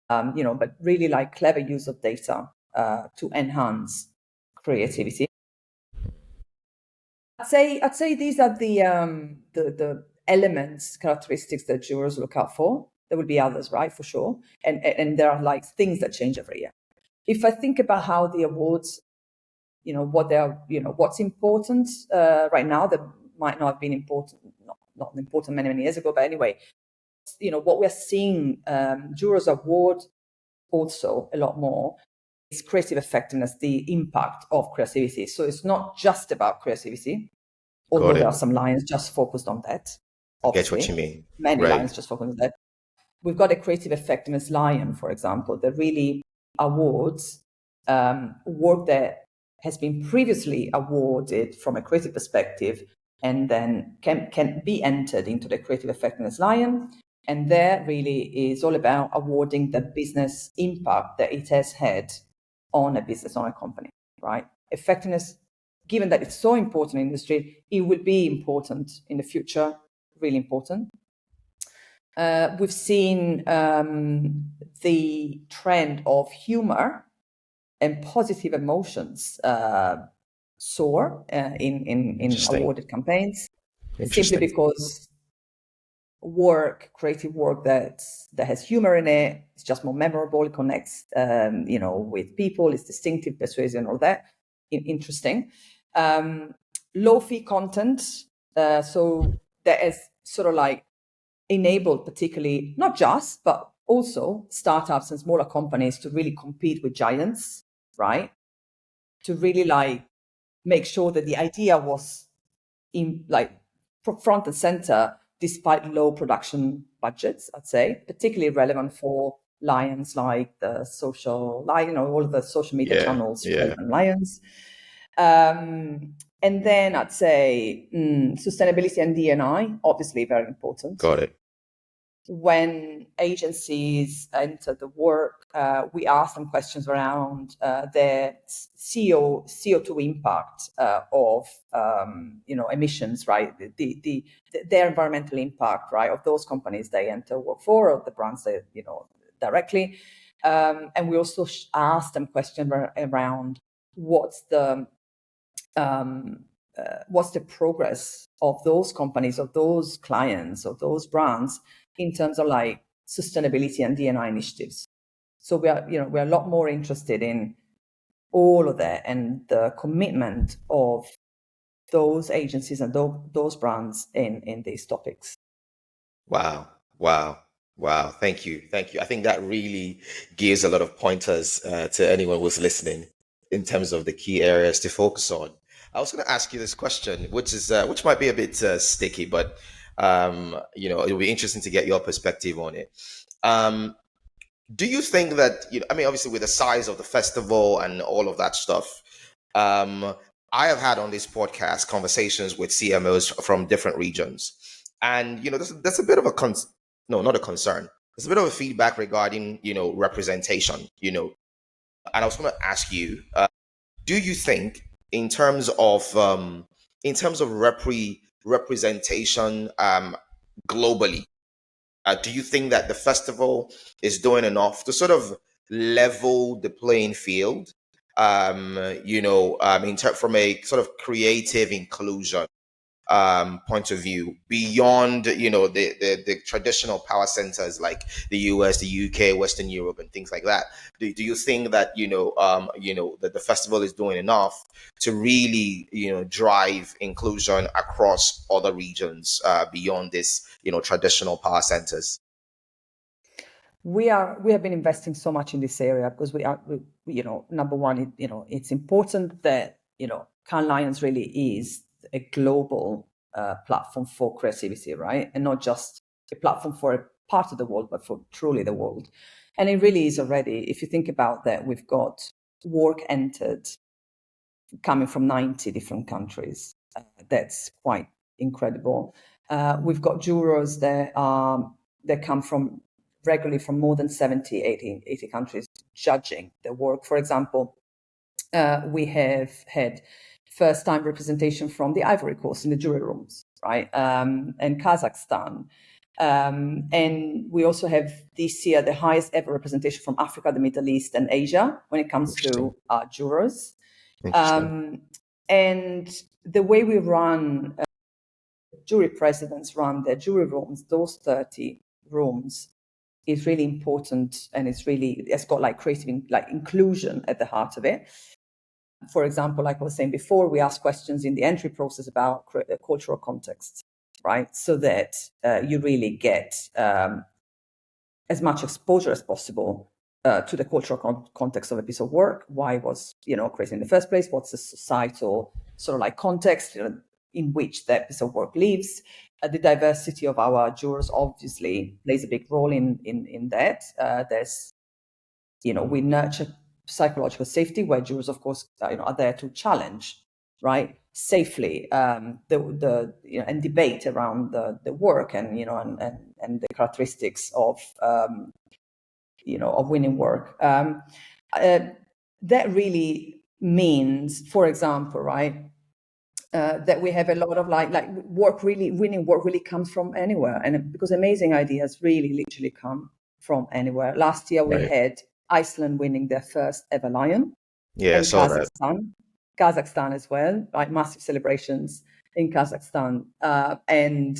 Speaker 2: But really clever use of data to enhance creativity. I'd say these are the elements, characteristics that jurors look out for. There will be others, right, for sure, and there are things that change every year. if I think about how the awards, what they're, what's important right now that might not have been important, not important many years ago, but anyway, what we're seeing, jurors award also a lot more is creative effectiveness, the impact of creativity. So it's not just about creativity, although there are some lions just focused on that. Obviously,
Speaker 1: Get what you mean.
Speaker 2: Many
Speaker 1: Right.
Speaker 2: lions just focus on that. We've got a creative effectiveness lion, for example, that really awards work that has been previously awarded from a creative perspective and then can be entered into the creative effectiveness lion. And there really is all about awarding the business impact that it has had on a business, on a company, right? Effectiveness, given that it's so important in the industry, it will be important in the future, really important. We've seen the trend of humor and positive emotions soar in awarded campaigns, simply because creative work that has humor in it, it's just more memorable, it connects with people, it's distinctive, persuasive, and all that. Interesting. Low fee content, so that is sort of like enabled particularly not just but also startups and smaller companies to really compete with giants, right? To really like make sure that the idea was in like front and center despite low production budgets, I'd say, particularly relevant for lions like the social, all of the social media channels, relevant lions. And then I'd say sustainability and D&I, obviously very important.
Speaker 3: Got it.
Speaker 2: When agencies enter the work, we ask them questions around their CO2 impact of emissions, right? Their environmental impact, right, of those companies they enter work for, or the brands they directly. And we also ask them questions around what's the progress of those companies, of those clients, of those brands in terms of like sustainability and D&I initiatives. So we are a lot more interested in all of that and the commitment of those agencies and those brands in these topics.
Speaker 1: Wow. Thank you. I think that really gives a lot of pointers to anyone who's listening in terms of the key areas to focus on. I was going to ask you this question, which might be a bit sticky, but it'll be interesting to get your perspective on it. Do you think that, obviously with the size of the festival and all of that stuff, I have had on this podcast conversations with CMOs from different regions, and that's a bit of a not a concern. There's a bit of a feedback regarding representation. And I was going to ask you, do you think in terms of representation globally, do you think that the festival is doing enough to sort of level the playing field, from a sort of creative inclusion point of view, beyond the traditional power centers like the US, the UK, Western Europe, and things like that? Do you think that that the festival is doing enough to really drive inclusion across other regions beyond this traditional power centers?
Speaker 2: We have been investing so much in this area because we number one, it's important that Cannes Lions really is a global platform for creativity, right? And not just a platform for a part of the world, but for truly the world. And it really is already. If you think about that, we've got work entered coming from 90 different countries. That's quite incredible. We've got jurors that come from regularly from more than 70, 80 countries judging the work. For example, we have had first-time representation from the Ivory Coast in the jury rooms, right? And Kazakhstan. And we also have this year the highest ever representation from Africa, the Middle East, and Asia when it comes to jurors. And the way we run, jury presidents run their jury rooms, those 30 rooms, is really important, and it's got like creative, like inclusion at the heart of it. For example, like I was saying before, we ask questions in the entry process about cultural context, right? So that you really get as much exposure as possible to the cultural context of a piece of work. Why it was, created in the first place? What's the societal sort of like context in which that piece of work lives? The diversity of our jurors obviously plays a big role in that. There's, we nurture psychological safety, where jurors, of course, are there to challenge, right, safely, and debate around the work and the characteristics of of winning work. That really means, for example, right, that we have a lot of like winning work really comes from anywhere, and because amazing ideas really literally come from anywhere. Last year we had Iceland winning their first ever lion.
Speaker 3: Yeah,
Speaker 2: and
Speaker 3: I saw that.
Speaker 2: Kazakhstan as well, like massive celebrations in Kazakhstan, and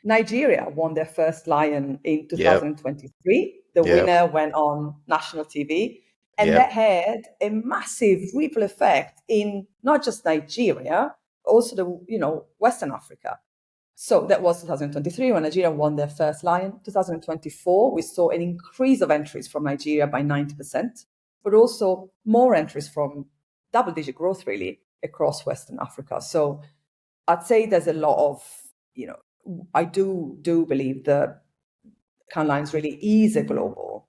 Speaker 2: Nigeria won their first lion in 2023. The winner went on national TV, and that had a massive ripple effect in not just Nigeria, but also the Western Africa. So that was 2023 when Nigeria won their first lion. 2024, we saw an increase of entries from Nigeria by 90%, but also more entries from double-digit growth really across Western Africa. So I'd say there's a lot of, I do believe that Cannes Lions really is a global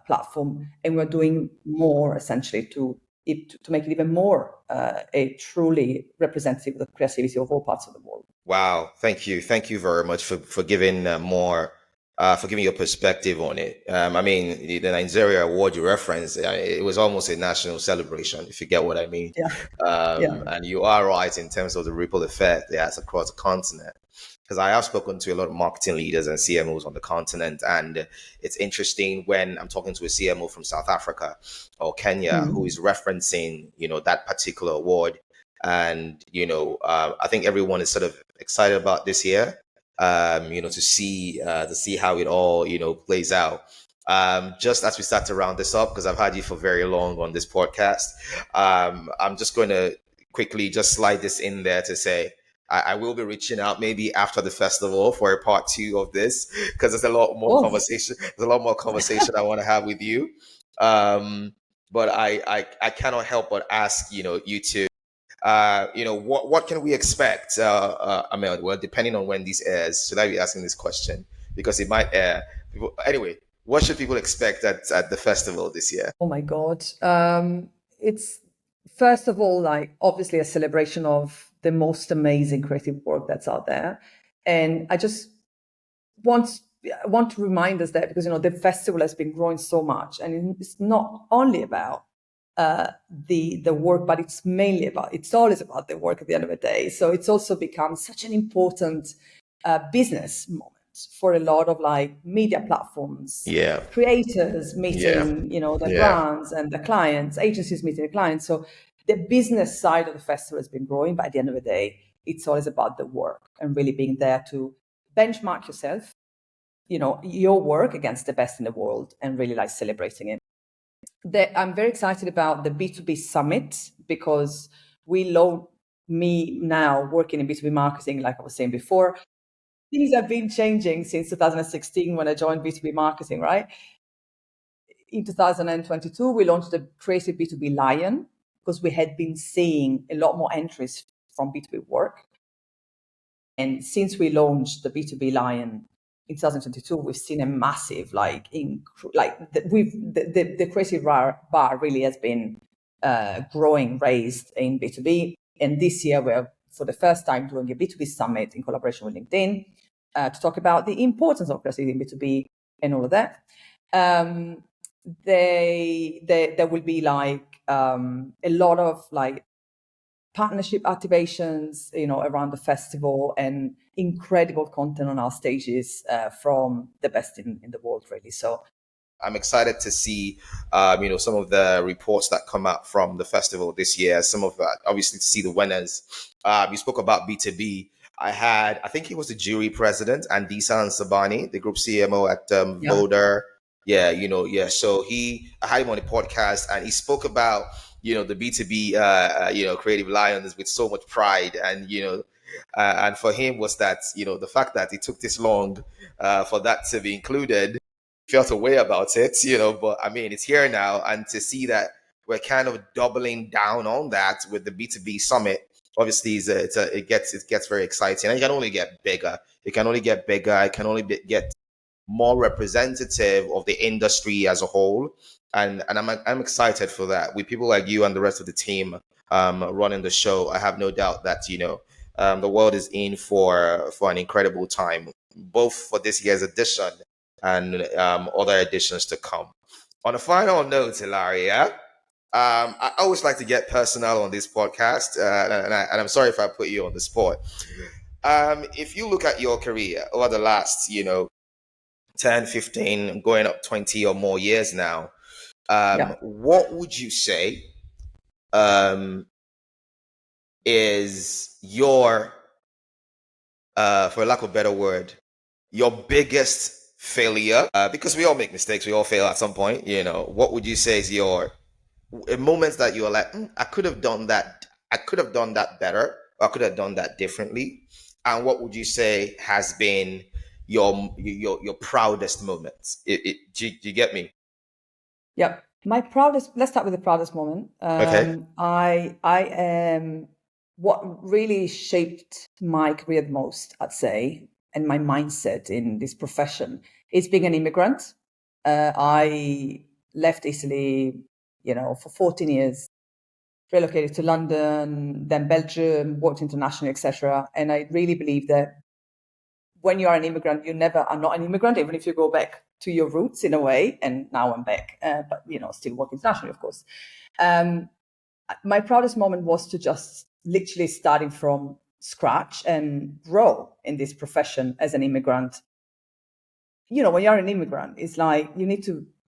Speaker 2: platform, and we're doing more essentially to make it even more a truly representative of the creativity of all parts of the world.
Speaker 1: Wow, thank you very much for giving more. For giving your perspective on it. I mean, the Nigeria award you referenced, it was almost a national celebration, if you get what I mean. And you are right in terms of the ripple effect it has across the continent. Because I have spoken to a lot of marketing leaders and CMOs on the continent, and it's interesting when I'm talking to a CMO from South Africa or Kenya who is referencing, that particular award. And, I think everyone is sort of excited about this year. To see how it all plays out. Just as we start to round this up, because I've had you for very long on this podcast, I'm just going to quickly just slide this in there to say I will be reaching out maybe after the festival for a part 2 of this, because there's a lot more conversation. There's a lot more conversation I want to have with you. But I cannot help but ask you to. What can we expect? Amel, well, depending on when this airs, should I be asking this question? Because it might air. Anyway, what should people expect at the festival this year?
Speaker 2: Oh my God. It's first of all, like obviously a celebration of the most amazing creative work that's out there. And I just want to remind us that because, the festival has been growing so much, and it's not only about the work, but it's always about the work at the end of the day. So it's also become such an important business moment for a lot of like media platforms, creators meeting, the brands and the clients, agencies meeting the clients. So the business side of the festival has been growing, but at the end of the day, it's always about the work and really being there to benchmark yourself, your work against the best in the world, and really like celebrating it. I'm very excited about the B2B Summit, because me now working in B2B marketing, like I was saying before, things have been changing since 2016 when I joined B2B marketing, right? In 2022, we launched the Creative B2B Lion, because we had been seeing a lot more entries from B2B work. And since we launched the B2B Lion in 2022, we've seen a massive the creative bar really has been raised in B2B. And this year we're for the first time doing a B2B summit in collaboration with LinkedIn to talk about the importance of creativity in B2B and all of that. There will be a lot of partnership activations, around the festival, and incredible content on our stages from the best in the world, really. So
Speaker 1: I'm excited to see, some of the reports that come out from the festival this year. Some of that, obviously, to see the winners. You spoke about B2B. I think he was the jury president, Andisa Sabani, the group CMO at Voder Yeah, yeah. So I had him on the podcast, and he spoke about the B2B creative lions with so much pride, and and for him was that the fact that it took this long for that to be included, felt a way about it, but I mean it's here now, and to see that we're kind of doubling down on that with the B2B summit. Obviously, it gets very exciting, and it can only get bigger. It can only get bigger. It can only get more representative of the industry as a whole. And I'm excited for that. With people like you and the rest of the team running the show, I have no doubt that the world is in for an incredible time, both for this year's edition and other editions to come. On a final note, Ilaria, I always like to get personal on this podcast, and I'm sorry if I put you on the spot. If you look at your career over the last, 10, 15, going up 20 or more years now,
Speaker 2: Yeah.
Speaker 1: what would you say is your, for lack of a better word, your biggest failure? Because we all make mistakes, we all fail at some point. What would you say is your moments that you are like, I could have done that, I could have done that better, or I could have done that differently? And what would you say has been your proudest moments? Do you get me?
Speaker 2: Yeah. My proudest, let's start with the proudest moment.
Speaker 1: Okay.
Speaker 2: I am, what really shaped my career the most, I'd say, and my mindset in this profession is being an immigrant. I left Italy, for 14 years, relocated to London, then Belgium, worked internationally, etc. And I really believe that when you are an immigrant, you never are not an immigrant, even if you go back to your roots in a way. And now I'm back, but still work internationally, of course. My proudest moment was to just literally starting from scratch and grow in this profession as an immigrant. When you're an immigrant, it's like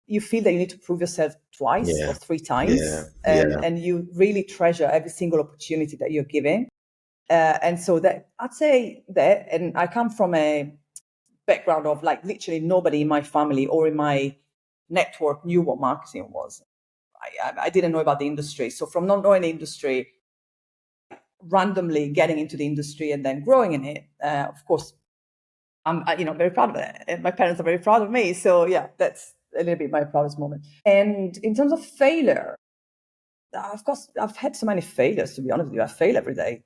Speaker 2: you feel that you need to prove yourself twice or
Speaker 1: Yeah.
Speaker 2: three times, and you really treasure every single opportunity that you're given. And so that I'd say that, and I come from a background of like literally nobody in my family or in my network knew what marketing was. I didn't know about the industry. So from not knowing the industry, randomly getting into the industry and then growing in it, of course, I'm very proud of it. And my parents are very proud of me. So yeah, that's a little bit my proudest moment. And in terms of failure, of course, I've had so many failures, to be honest with you. I fail every day.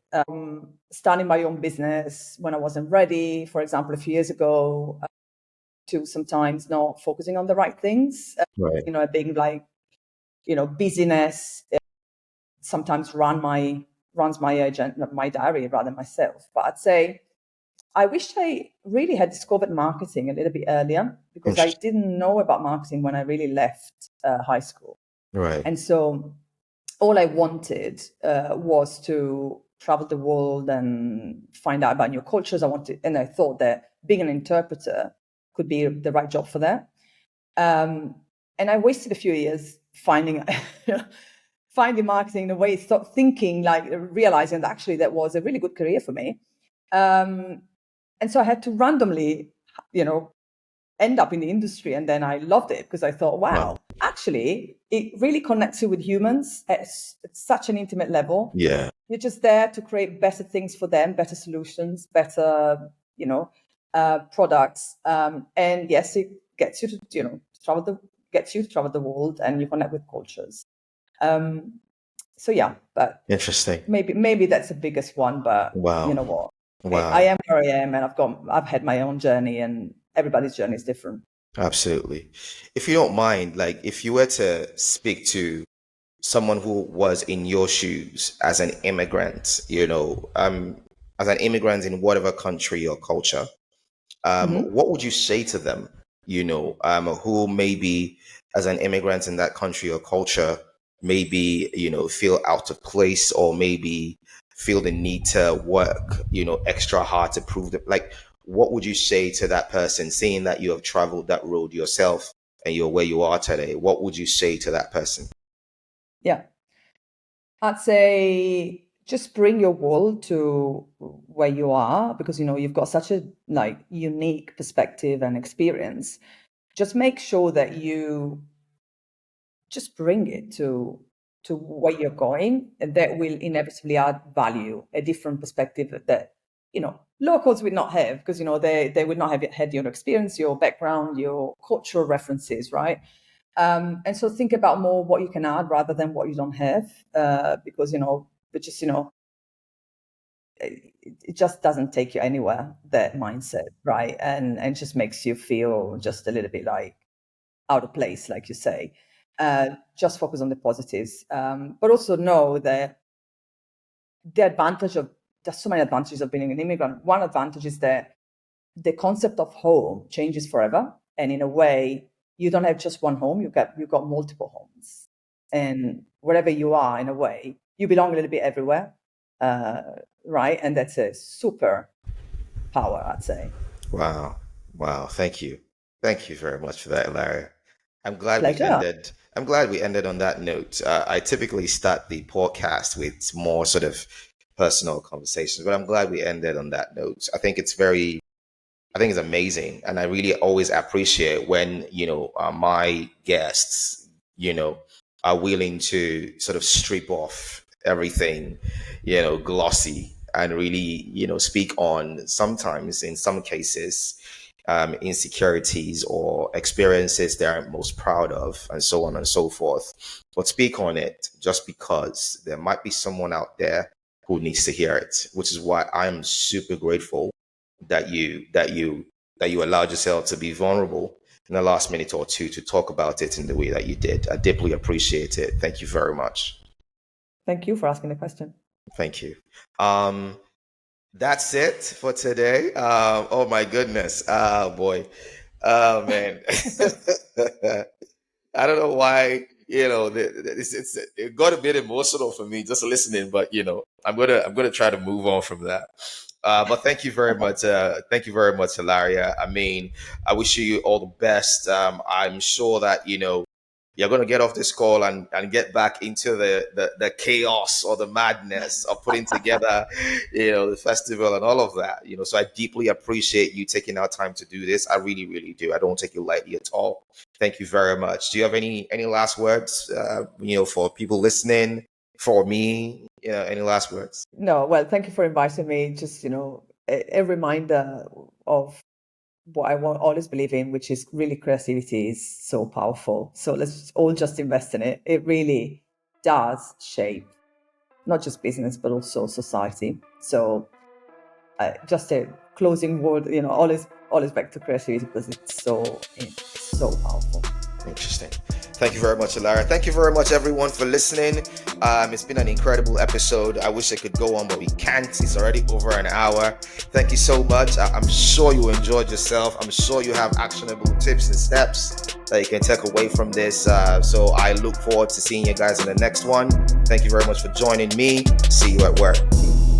Speaker 2: Starting my own business when I wasn't ready, for example, a few years ago, to sometimes not focusing on the right things,
Speaker 3: Right.
Speaker 2: being like, busyness sometimes runs my agenda, my diary rather than myself. But I'd say I wish I really had discovered marketing a little bit earlier, because I didn't know about marketing when I really left high school.
Speaker 3: Right.
Speaker 2: And so all I wanted was to travel the world and find out about new cultures. And I thought that being an interpreter could be the right job for that. And I wasted a few years finding marketing in a way, stop thinking, like realizing that actually that was a really good career for me. And so I had to randomly, end up in the industry. And then I loved it because I thought, wow, actually, it really connects you with humans at such an intimate level.
Speaker 3: Yeah.
Speaker 2: You're just there to create better things for them, better solutions, better, products. And yes, it gets you to, travel the world, and you connect with cultures. So yeah, but
Speaker 3: Interesting.
Speaker 2: maybe that's the biggest one. But
Speaker 3: Wow.
Speaker 2: you know what?
Speaker 3: Wow.
Speaker 2: I am where I am, and I've had my own journey, and everybody's journey is different.
Speaker 3: Absolutely. If you don't mind, like if you were to speak to someone who was in your shoes as an immigrant, as an immigrant in whatever country or culture, what would you say to them, who maybe as an immigrant in that country or culture, maybe, feel out of place, or maybe feel the need to work, extra hard to prove that, like, what would you say to that person, seeing that you have traveled that road yourself and you're where you are today? What would you say to that person?
Speaker 2: Yeah. I'd say just bring your world to where you are, because you've got such a unique perspective and experience. just make sure that you just bring it to where you're going, and that will inevitably add value, a different perspective that, you know, locals would not have, because, you know, they would not have had your experience, your background, your cultural references, right? And so think about more what you can add rather than what you don't have, because, you know, but just, you know, it just doesn't take you anywhere, that mindset, right? And just makes you feel just a little bit like out of place, like you say. Just focus on the positives, but also know that there's so many advantages of being an immigrant. One advantage is that the concept of home changes forever, and in a way, you don't have just one home. You've got multiple homes, and wherever you are, in a way, you belong a little bit everywhere, right? And that's a super power, I'd say.
Speaker 3: Wow. Thank you very much for that, Ilaria. I'm glad
Speaker 2: Pleasure.
Speaker 3: we ended on that note. I typically start the podcast with more sort of personal conversations, but I'm glad we ended on that note. I think it's amazing, and I really always appreciate when, you know, my guests, you know, are willing to sort of strip off everything, you know, glossy, and really, you know, speak on, sometimes in some cases, insecurities or experiences they're most proud of, and so on and so forth. But speak on it just because there might be someone out there who needs to hear it, which is why I'm super grateful that you allowed yourself to be vulnerable in the last minute or two to talk about it in the way that you did. I deeply appreciate it. Thank you very much.
Speaker 2: Thank you for asking the question.
Speaker 3: Thank you. That's it for today. Oh my goodness. Oh boy. Oh man. I don't know why, you know, it got a bit emotional for me just listening, but you know, I'm gonna try to move on from that. But thank you very much. Thank you very much, Ilaria. I mean, I wish you all the best. I'm sure that, you know, you're going to get off this call and get back into the chaos or the madness of putting together, you know, the festival and all of that, you know. So I deeply appreciate you taking our time to do this. I really, really do. I don't take it lightly at all. Thank you very much. Do you have any last words, you know, for people listening, for me, you know, any last words?
Speaker 2: No, well, thank you for inviting me. Just, you know, a reminder of what I always believe in, which is really creativity is so powerful. So let's all just invest in it. It really does shape not just business, but also society. So just a closing word, you know, always back to creativity, because it's so powerful.
Speaker 3: Interesting. Thank you very much, Ilaria. Thank you very much, everyone, for listening. It's been an incredible episode. I wish I could go on, but we can't. It's already over an hour. Thank you so much. I'm sure you enjoyed yourself. I'm sure you have actionable tips and steps that you can take away from this. So I look forward to seeing you guys in the next one. Thank you very much for joining me. See you at work.